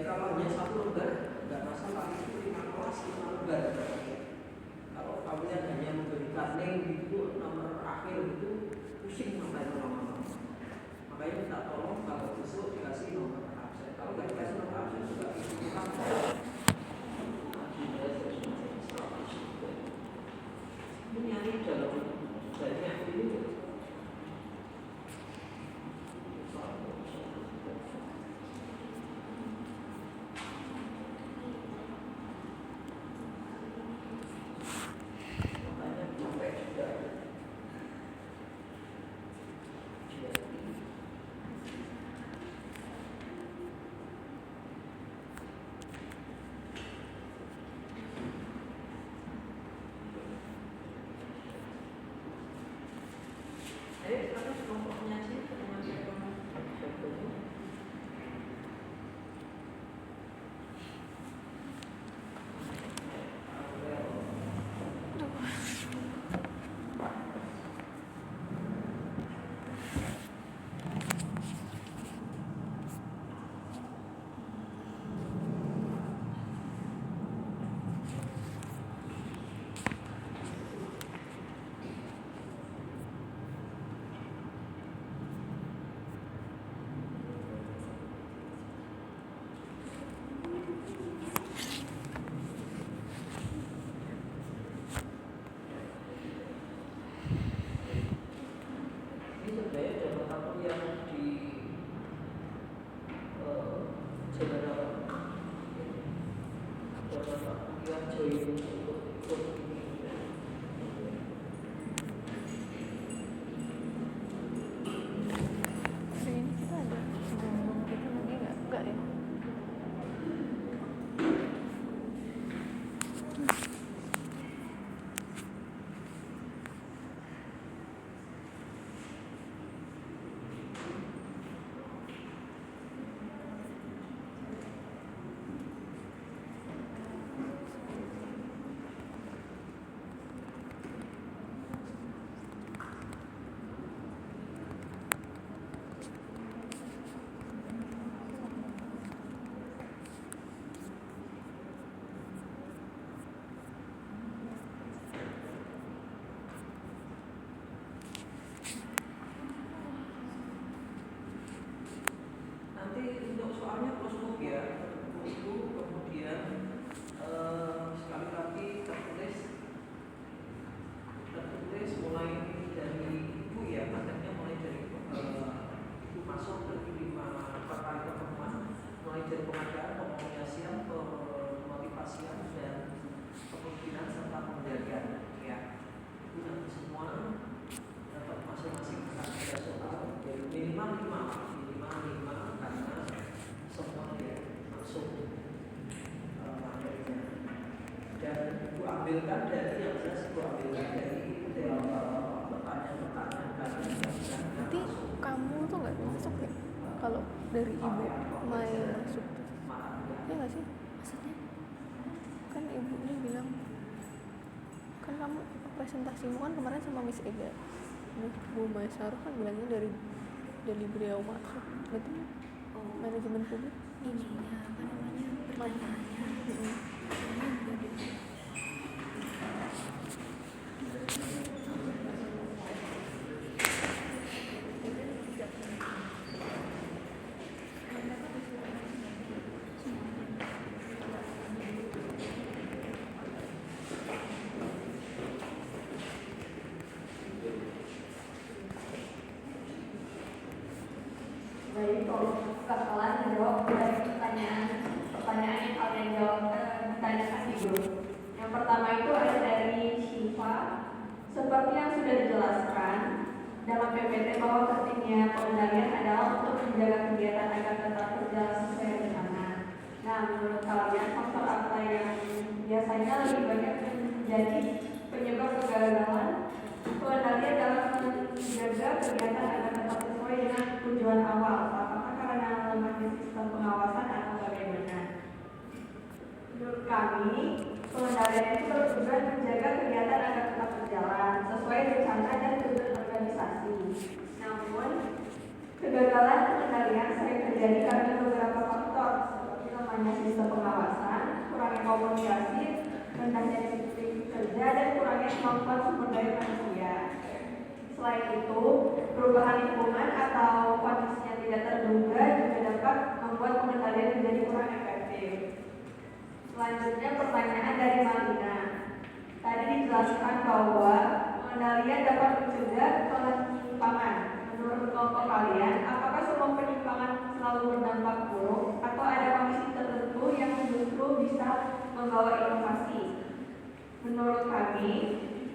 kalau hanya 1 lembar nggak masalah, itu 5 kelas 5 lembar. Kalau kalian hanya memberikan name gitu, nomor akhir itu pusing sampai lama-lama. Makanya minta tolong kalau besok dikasih nomor absen. Kalau nggak dikasih nomor absen juga itu kan. Ini nyanyi dalam banyak ini. Terus kelompoknya sih teman soalnya proskop ya, itu kemudian sekali lagi tertulis mulai dari ibu ya, kontennya mulai dari ibu masuk ke 5 kali pertemuan, mulai dari pengadaan, pengomunikasian, pemotivasian dan kepemimpinan serta pengendalian ya. Itu nanti semua dapat masing-masing ada soal dari minimal 5 karena semua ya masuk materinya. Dan ibu ambilkan dari yang jelas, ibu ambilkan dari pertanyaan-pertanyaan Nanti kamu tuh nggak masuk ya kalau dari ibu main masuk, ya nggak sih? Maksudnya kan ibunya bilang kan kamu presentasimu kan kemarin sama Miss Ega, Bu Masaruh kan bilangnya dari beliau masuk, berarti manajemen publik ini ya apa namanya pertanyaannya Baik, kalau kalian menjawab dari pertanyaan yang kalian jawab ditanyakan di grup. Yang pertama itu ada dari Syifa. Seperti yang sudah dijelaskan dalam PPT bahwa pentingnya pengendalian adalah untuk menjaga kegiatan agar tetap berjalan sesuai rencana. Nah, menurut kalian faktor apa yang biasanya lebih banyak menjadi penyebab kegagalan pengendalian dalam menjaga kegiatan agar tetap sesuai dengan tujuan awal? Apakah karena lemahnya sistem pengawasan atau bagaimana? Menurut kami, pengendalian itu bertujuan menjaga kegiatan agar tetap berjalan sesuai rencana dan tujuan organisasi. Namun, kegagalan pengendalian sering terjadi karena beberapa faktor seperti lemahnya kemampuan sumber daya manusia. Selain itu, perubahan lingkungan atau kondisi yang tidak terduga juga dapat membuat pengendalian menjadi kurang efektif. Selanjutnya pertanyaan dari Malina. Tadi dijelaskan bahwa pengendalian dapat mencegah penyimpangan. Menurut kelompok kalian, apakah semua penyimpangan selalu berdampak buruk atau ada kondisi tertentu yang justru bisa membawa inovasi? Menurut kami,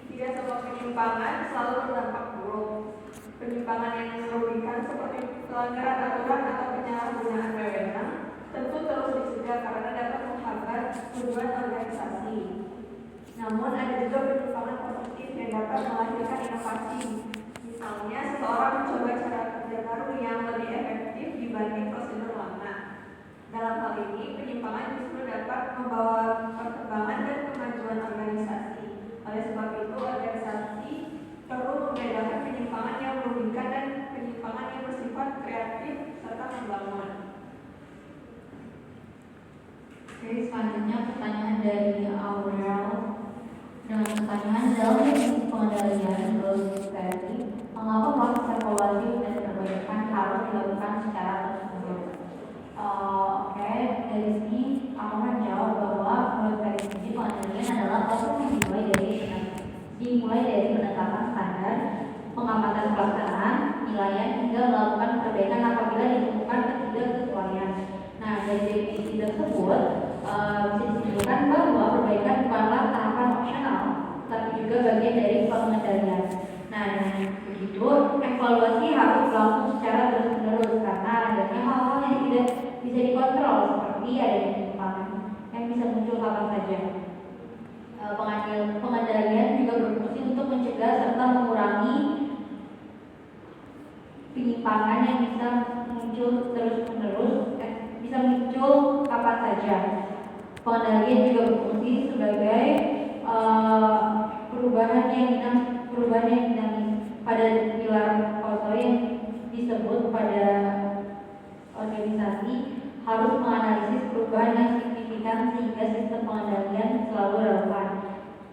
tidak semua penyimpangan selalu berdampak buruk. Penyimpangan yang merugikan seperti pelanggaran aturan atau penyalahgunaan wewenang tentu terus dicegah karena dapat menghambat tujuan organisasi. Namun ada juga penyimpangan positif yang dapat melahirkan inovasi. Misalnya, seseorang mencoba cara kerja baru yang lebih efektif dibanding prosedur lama. Dalam hal ini, penyimpangan justru dapat membawa perkembangan dan kemajuan organisasi. Oleh sebab itu, organisasi perlu membedakan penyimpangan yang merugikan dan penyimpangan yang bersifat kreatif serta membangun. Oke, selanjutnya pertanyaan dari Aurel dengan pertanyaan dalam definisi pengendalian growth strategy, mengapa proses evaluasi dan perbaikan harus dilakukan secara terus-menerus? Oke, dari sini aku akan jawab bahwa menurut definisi pengendalian adalah proses yang dimulai dari penetapan standar, pengamatan pelaksanaan, penilaian hingga melakukan perbaikan apabila ditemukan ketidaksesuaian. Nah, dari definisi tersebut bisa disimpulkan bahwa perbaikan bukanlah tahapan opsional, tapi juga bagian dari pengendalian. Nah, dengan begitu evaluasi harus berlangsung secara terus-menerus karena adanya hal-hal yang tidak bisa dikontrol seperti adanya penyimpangan yang bisa muncul kapan saja. Pengendalian juga berfungsi untuk mencegah serta mengurangi penyimpangan yang bisa muncul terus-menerus, bisa muncul kapan saja. Pengendalian juga berfungsi sebagai perubahan yang dinamis pada pilar Koso yang disebut pada organisasi harus menganalisis perubahan yang signifikan sehingga sistem pengendalian selalu relevan.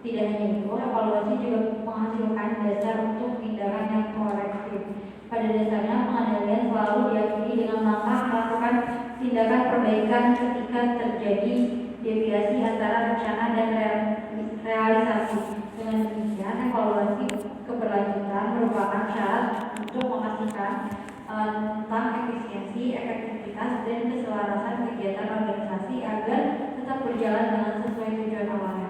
Tidak hanya itu, evaluasi juga menghasilkan dasar untuk tindakan yang korektif. Pada dasarnya, pengendalian selalu diakhiri dengan langkah melakukan tindakan perbaikan ketika terjadi deviasi antara rencana dan realisasi. Dengan demikian, evaluasi keberlanjutan merupakan syarat untuk memastikan tentang efisiensi, efektivitas, dan keselarasan kegiatan organisasi agar tetap berjalan dengan sesuai tujuan awalnya.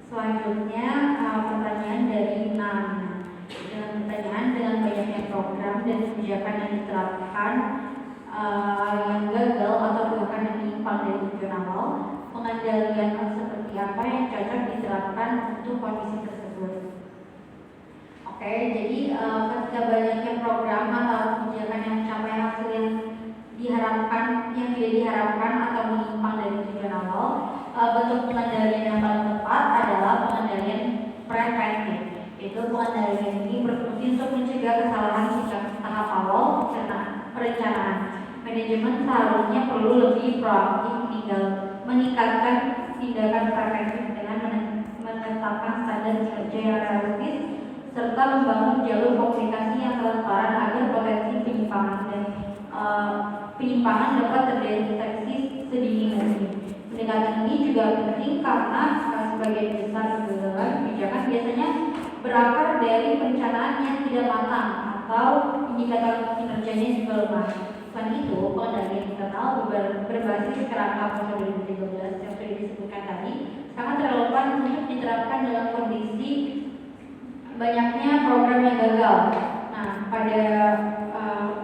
Selanjutnya pertanyaan dari Nana. Dengan pertanyaan, dengan banyaknya program dan kebijakan yang diterapkan yang gagal atau bahkan yang menyimpang dari tujuan awal, pengendalian seperti apa yang cocok diterapkan untuk kondisi tersebut? Oke, jadi ketika banyaknya program atau kebijakan yang mencapai hasil yang diharapkan, yang tidak diharapkan atau menyimpang dari tujuan awal, bentuk pengendalian yang paling tepat adalah pengendalian preventif. Itu pengendalian ini berfungsi untuk mencegah kesalahan sejak tahap awal perencanaan. Manajemen seharusnya perlu lebih proaktif meningkatkan tindakan preventif dengan menetapkan standar kinerja yang realistis serta membangun jalur komunikasi yang transparan agar potensi penyimpangan dapat terdeteksi sedini mungkin. Pendekatan ini juga penting karena sebagian besar kegagalan kebijakan biasanya berakar dari perencanaan yang tidak matang atau indikator kinerjanya juga lemah. Selain itu, pengendalian internal berbasis kerangka Koso 2013 yang sudah disebutkan tadi sangat relevan untuk diterapkan dalam kondisi banyaknya program yang gagal. Nah, pada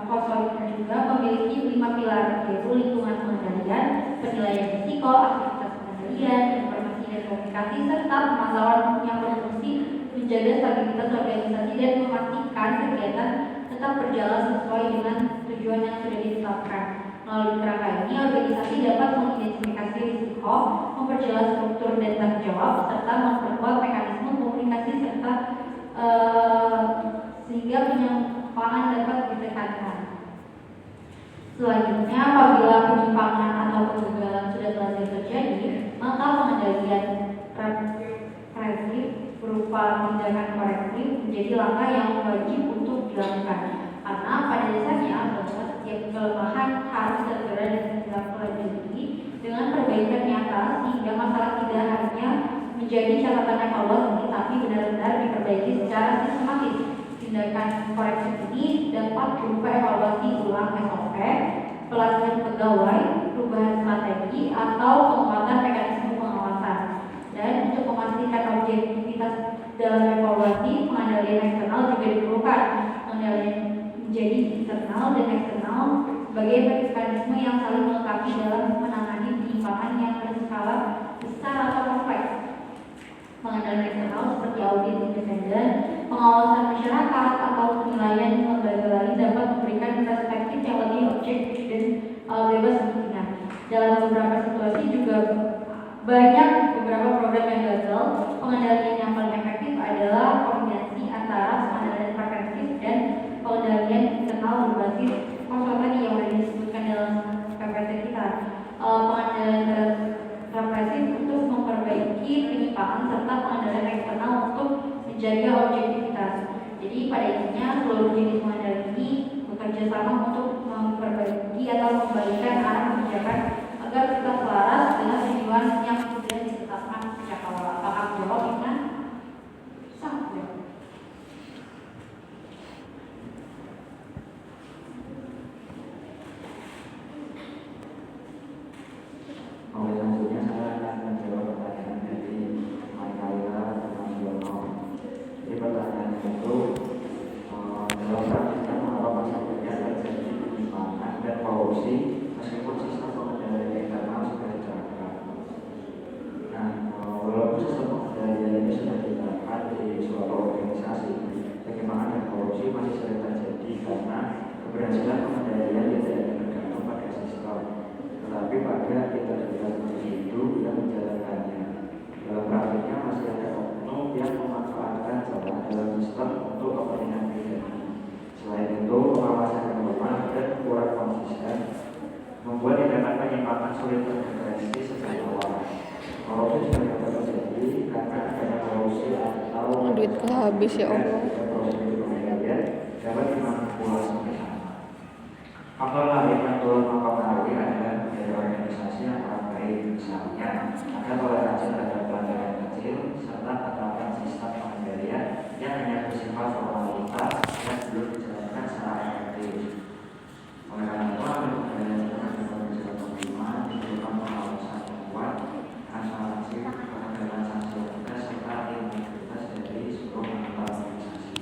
Koso juga memiliki 5 pilar, yaitu lingkungan pengendalian, penilaian risiko, aktivitas pengendalian, informasi dan komunikasi, serta pemantauan yang berfungsi menjaga stabilitas organisasi dan memastikan kegiatan tetap berjalan sesuai dengan tujuan yang sudah ditetapkan. Melalui kerangka ini, organisasi dapat mengidentifikasi risiko, memperjelas struktur dan tanggung jawab, serta memperkuat mekanisme komunikasi serta sehingga penyimpangan dapat ditekankan. Selanjutnya, apabila penyimpangan atau kegagalan sudah terlanjur terjadi, maka setiap kelemahan harus segera ditindaklanjuti dengan perbaikan nyata sehingga masalah tidak hanya menjadi catatan evaluasi tapi benar-benar diperbaiki secara sistematis. Tindakan koreksi ini dapat berupa evaluasi ulang SOP, pelatihan pegawai, perubahan strategi, atau penguatan mekanisme pengawasan. Dan untuk memastikan objektivitas dalam evaluasi, pengendalian eksternal juga diperlukan. Pengendalian menjadi internal dan eksternal sebagai mekanisme yang saling melengkapi dalam menangani penyimpangan yang berskala besar atau kompleks. Pengendalian eksternal seperti audit independen, pengawasan masyarakat, atau penilaian lembaga lain dapat memberikan perspektif yang lebih objektif dan bebas kemungkinan. Dalam beberapa situasi juga banyak beberapa program yang gagal. Pengendalian yang paling efektif adalah kombinasi antara pengendalian preventif dan pengendalian internal berbasis konsultasi yang sudah disebutkan dalam PPT kita. Pengendalian represif untuk memperbaiki penyimpangan serta pengendalian eksternal untuk menjaga objektivitas. Jadi pada intinya seluruh jenis pengendalian ini bekerja sama untuk memperbaiki atau membalikan arah kebijakan agar kita selaras dengan tujuan yang sudah ditetapkan sejak awal. Apakah jawab dengan sangat jauh? Selanjutnya saya akan menjawab pertanyaan dari Maikaila Termasyono. Jadi pertanyaan itu dalam praktiknya mengapa masyarakat terjadi penyimpangan dan korupsi meskipun sistem pengendalian internal sudah diterapkan. Nah, walaupun sistem pengendalian ini sudah diterapkan di suatu organisasi, penyimpangan dan korupsi masih sering terjadi karena keberhasilan pengendalian tidak tergantung pada sistem, tetapi pada integritas individu yang menjalankannya. Dalam praktiknya masih ada oknum yang memanfaatkan celah dalam sistem untuk kepentingan pribadi. Selain itu, pengawasan yang lemah dan kurang konsisten membuat tindakan penyimpangan sulit terdeteksi sejak awal. Korupsi juga dapat terjadi karena adanya korupsi atau Duitku habis ya Allah. prosedur pengendalian dapat dimanipulasi bersama. Faktor lain yang turut mempengaruhi adalah budaya organisasi yang kurang baik, misalnya ada toleransi terhadap pelanggaran kecil serta penerapan sistem pengendalian yang hanya bersifat formalitas dan belum dijalankan secara efektif. Oleh karena itu, agar pengendalian terhadap berjalan optimal diperlukan pengawasan yang kuat, transparansi, pengendalian sanksi yang tegas serta integritas dari seluruh anggota organisasi.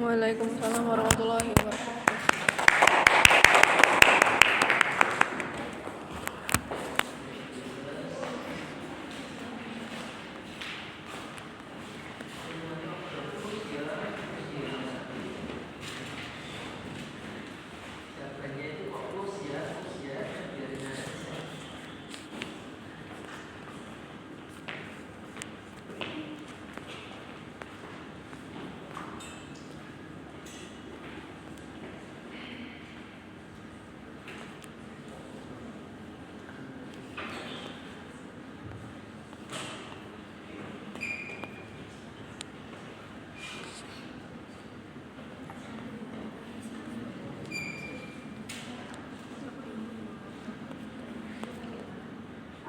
Waalaikumsalam warahmatullahi wabarakatuh.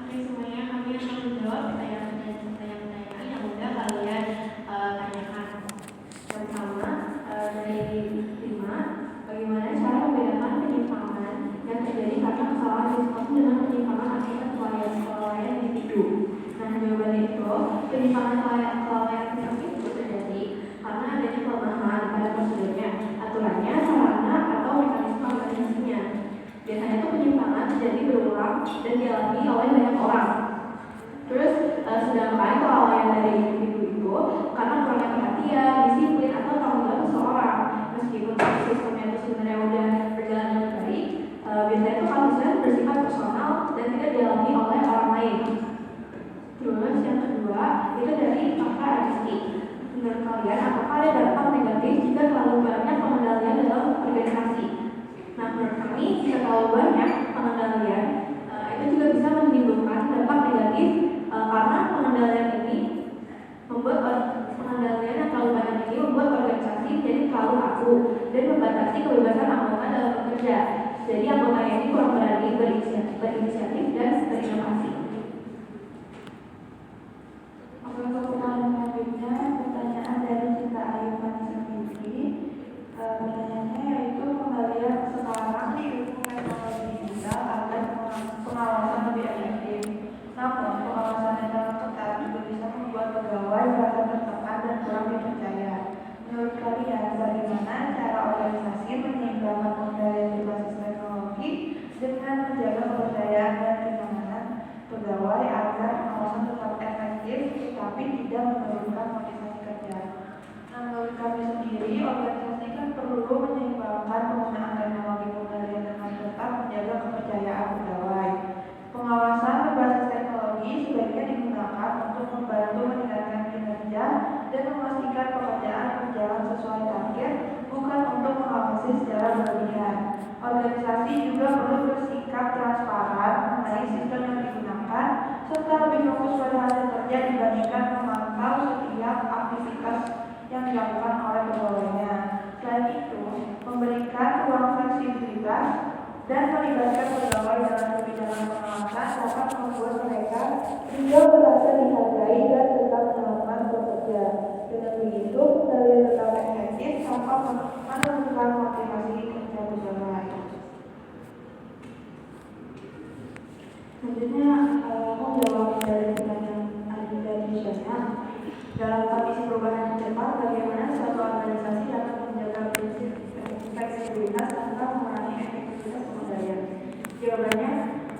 Oke, semuanya kami akan menjawab pertanyaan-pertanyaan yang udah kalian tanyakan. Pertama, dari 5, bagaimana cara membedakan penyimpangan yang terjadi karena kesalahan diskursus dengan penyimpangan akibat kelalaian individu. Nah, jawabannya itu, penyimpangan kelalaian individu terjadi karena adanya kelemahan pada prosedurnya, aturannya, sarana, atau mekanisme organisasinya. Biasanya itu penyimpangan terjadi berulang dan dialami oleh banyak orang. Terus, sedangkan kelalaian dari individu itu karena kurangnya perhatian, disiplin, atau tanggung jawab seseorang. Meskipun sistemnya itu sebenarnya udah berjalan dengan baik, biasanya itu kasusnya bersifat personal dan tidak dialami oleh orang lain. Terus yang kedua, itu dari fakta statistik. Menurut kalian, apakah ada dampak negatif jika terlalu banyak pengendalian dalam organisasi? Nah, menurut kami, jika terlalu banyak pengendalian, itu juga bisa menimbulkan dampak negatif karena pengendalian yang terlalu banyak ini membuat organisasi jadi terlalu kaku dan membatasi kebebasan anggota dalam bekerja. Jadi anggota ini kurang berani berinisiatif dan berinovasi. Oke, untuk pertanyaan selanjutnya, pertanyaan dari Cinta Ayu Vanessa Fitri. Pertanyaannya yaitu pengembalian sekarang di ilmu teknologi digital agar pengawasan lebih efektif. Namun pengawasan yang terlalu ketat juga bisa membuat pegawai merasa tertekan dan kurang dipercaya. Menurut kalian, bagaimana cara organisasi menyeimbangkan pengendalian berbasis teknologi dengan menjaga kepercayaan dan kenyamanan pegawai agar pengawasan tetap efektif tapi tidak menurunkan motivasi kerja? Nah, menurut kami sendiri, organisasi kan perlu menyeimbangkan penggunaan teknologi pengendalian dengan tetap menjaga kepercayaan pegawai. Pengawasan berbasis teknologi sebaiknya digunakan untuk membantu meningkatkan kinerja dan memastikan pekerjaan berjalan sesuai target, bukan untuk mengawasi secara berlebihan. Organisasi juga perlu bersikap transparan mengenai sistem yang digunakan, serta lebih fokus pada hasil kerja dibandingkan memantau setiap aktivitas yang dilakukan oleh pegawainya. Selain itu, memberikan ruang fleksibilitas dan melibatkan pegawai dalam kebijakan pengawasan dapat membuat mereka juga merasa dihargai dan tetap nyaman bekerja. Dengan begitu, pengendalian tetap efektif tanpa menurunkan motivasi kerja pegawai. Selanjutnya, aku menjawab dari pertanyaan Aditya. Dalam kondisi perubahan yang cepat, bagaimana suatu organisasi dapat menjaga prinsip fleksibilitas tanpa mengurangi efektivitas pengendalian? Jawabannya,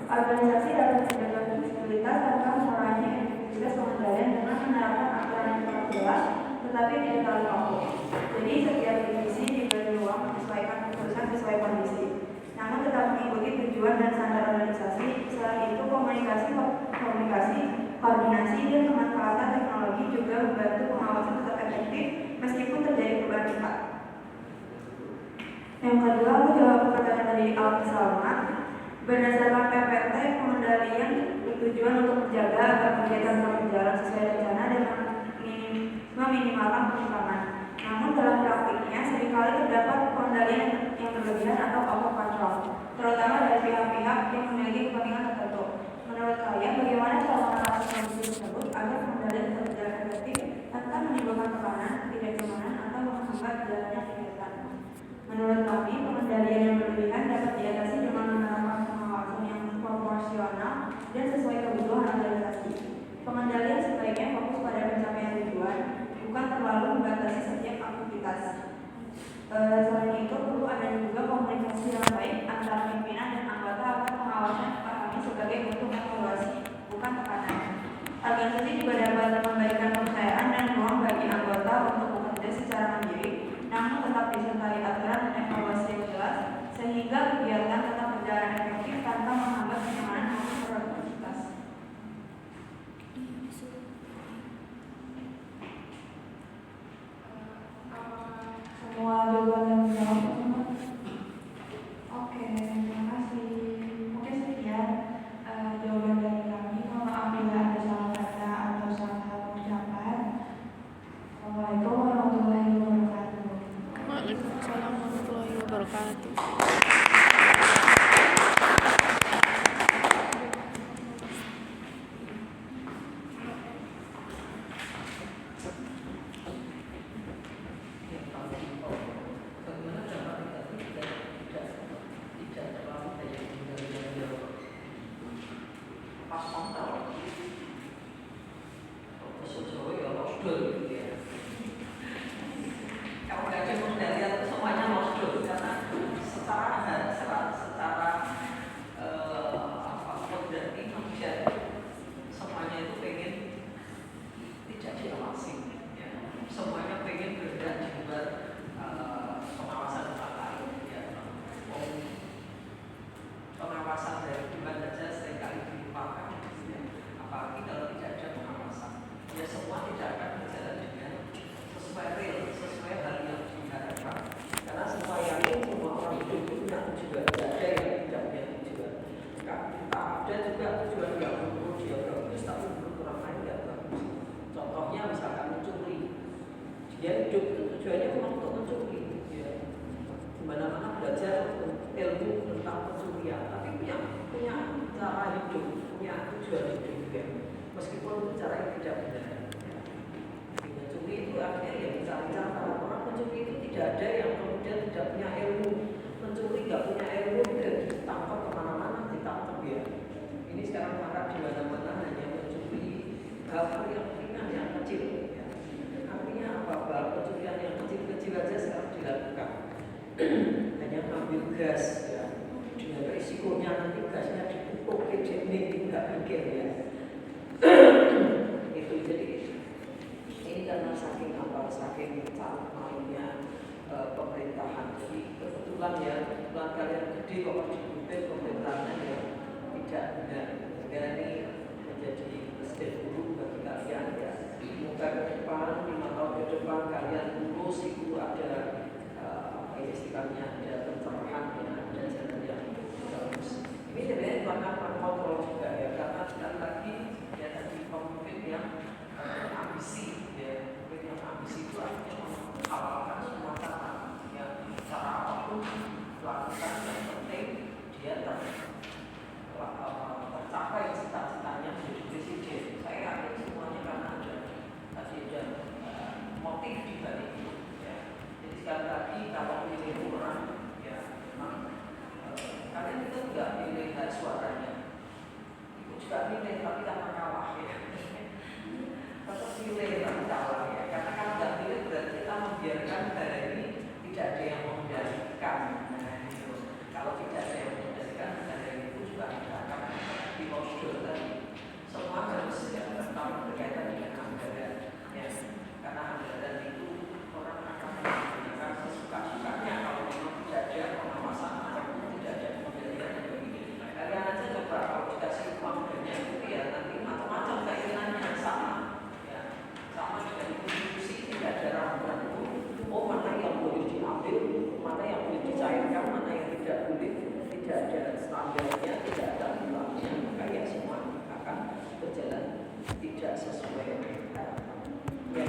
organisasi dapat menjaga fleksibilitas tanpa mengurangi efektivitas pengendalian dengan menerapkan aturan yang sangat jelas, tetapi tidak terlalu kaku. Jadi setiap divisi diberi ruang menyesuaikan keputusan sesuai kondisi, namun tetap mengikuti tujuan dan standar organisasi. Selain itu, komunikasi, koordinasi, dan pemanfaatan teknologi juga membantu pengawasan tetap efektif meskipun terjadi perubahan cepat. Yang kedua, aku jawab pertanyaan dari Alfi Salma. Berdasarkan PPT, pengendalian bertujuan untuk menjaga agar kegiatan tetap berjalan sesuai rencana dan meminimalkan penyimpangan. Namun dalam praktiknya seringkali terdapat pengendalian yang berlebihan atau over control, terutama dari pihak-pihak yang memiliki kepentingan tertentu. Menurut kalian, bagaimana cara mengatasi kondisi tersebut agar pengendalian tetap berjalan efektif tanpa menimbulkan tekanan, ketidaknyamanan, atau menghambat jalannya kegiatan? Menurut kami, pengendalian yang berlebihan dapat diatasi dengan menerapkan pengawasan yang proporsional dan sesuai kebutuhan organisasi. Pengendalian sebaiknya fokus pada pencapaian tujuan, bukan terlalu membatasi Selain itu perlu adanya juga komunikasi yang baik antara pimpinan dan anggota agar pengawasan dipahami sebagai bentuk evaluasi, bukan tekanan. Organisasi juga dapat memberikan kepercayaan dan ruang bagi anggota untuk bekerja secara mandiri, namun tetap disertai aturan dan evaluasi yang jelas, sehingga kegiatan tetap berjalan efektif tanpa menghambat kenyamanan maupun produktivitas. Semua jawaban yang menjawab semua. Oke, terima kasih. Mungkin sekian jawaban dari kami. Mohon maaf bila ada salah kata atau salah ucapan. Assalamualaikum warahmatullahi wabarakatuh. Waalaikumsalam warahmatullahi wabarakatuh. Bagaimana cara kita tidak terlalu banyak tinggal pas kontak. Bahasa Jawa ya losdol gitu ya. Kalau nggak ada pengendalian itu semuanya losdol karena secara berarti manusia semuanya itu pengen tidak diawasi, ya. Semuanya pengen berada di luar pengawasan orang lain, ya. Pengawasan dari pribadi saja seringkali dilupakan, ya. Apalagi kalau tidak ada pengawasan, ya semua tidak akan berjalan dengan sesuai real, sesuai hal yang diharapkan. Karena semua yakin semua orang hidup itu punya tujuan, tidak ada yang tidak punya tujuan. Ada juga tujuan yang menurut dia bagus, tapi menurut orang lain tidak bagus. Contohnya misalkan mencuri, dia hidup itu tujuannya memang untuk mencuri, ya. Dimana-mana belajar ilmu tentang pencurian, tapi punya cara hidup, punya tujuan hidup juga, meskipun itu cara yang tidak benar. Mencuri itu akhirnya ya mencari-cari orang mencuri itu tidak ada yang kemudian tidak punya ilmu. Mencuri nggak punya ilmu dia ditangkap kemana-mana, ditangkap ya. Ini sekarang maka di mana-mana hanya mencuri hal-hal yang ringan, yang kecil, ya. Artinya apa? Pencurian yang kecil-kecil aja sekarang dilakukan. Hanya mengambil gas, ya. Dengan risikonya nanti gasnya dipupuk ke jenis nggak mikir, ya. Itu jadi ini karena saking mainnya pemerintahan. Jadi kebetulan kalian gede kok dipimpin pemerintahan yang tidak benar. Sehingga ini menjadi presiden buruk bagi kalian, ya. Semoga ke depan 5 tahun ke depan kalian lulus itu ada istilahnya ada pencerahan, ya, ada jalan yang bagus. Ini sebenarnya bukan kontrol juga, ya, karena sekali lagi ya tadi pemimpin yang ambisi, ya, pemimpin yang ambisi itu artinya menghalalkan semua cara, ya, cara apapun lakukan, yang penting dia tercapai cita-citanya menjadi presiden. Saya yakin semuanya karena ada motif di balik itu, ya. Jadi sekali lagi kalau pilih orang, ya, memang kalian itu nggak pilih dari suaranya, itu juga pilih tapi tanpa kalah, ya. Tetap pilih tapi kalah, ya. Karena kalau nggak pilih berarti kita membiarkan negara ini tidak ada yang mengendalikan. Nah, itu. Kalau tidak ada yang mengendalikan negara itu juga tidak akan di postur tadi. Semua harus tetap berkaitan dengan anggaran, ya. Karena anggaran itu orang akan menggunakan sesuka-sukanya kalau memang tidak ada pengawasan ataupun tidak ada pengendalian yang begini. Kalian aja coba kalau dikasih uang banyak itu ya nanti macam-macam keinginannya sama, ya. Sama dengan institusi tidak ada rambu-rambu. Oh, mana yang boleh diambil, mana yang boleh dicairkan, mana yang tidak boleh, tidak ada standarnya, tidak ada aturannya, maka ya semua akan berjalan tidak sesuai harapan. Ya,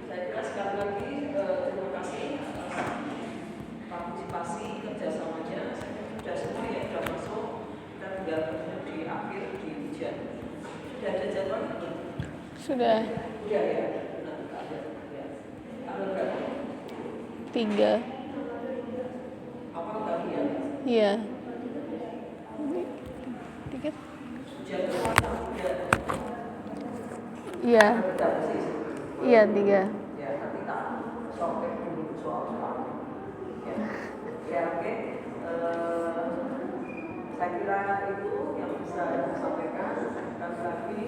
saya kira sekali lagi terima kasih atas partisipasi kerjasamanya. Sudah semua ya sudah masuk, kita tinggal di akhir di ujian. Sudah ada jadwal? Sudah. Sudah, ya. Nanti ada, ya. Ada berapa? 3. Apa tadi ya? Iya. 3. Ujian itu apa? Iya. Berapa sih? Iya 3. Ya, nanti tak sobek dulu soal ya. Ya oke. Saya kira itu yang bisa disampaikan. Sekali lagi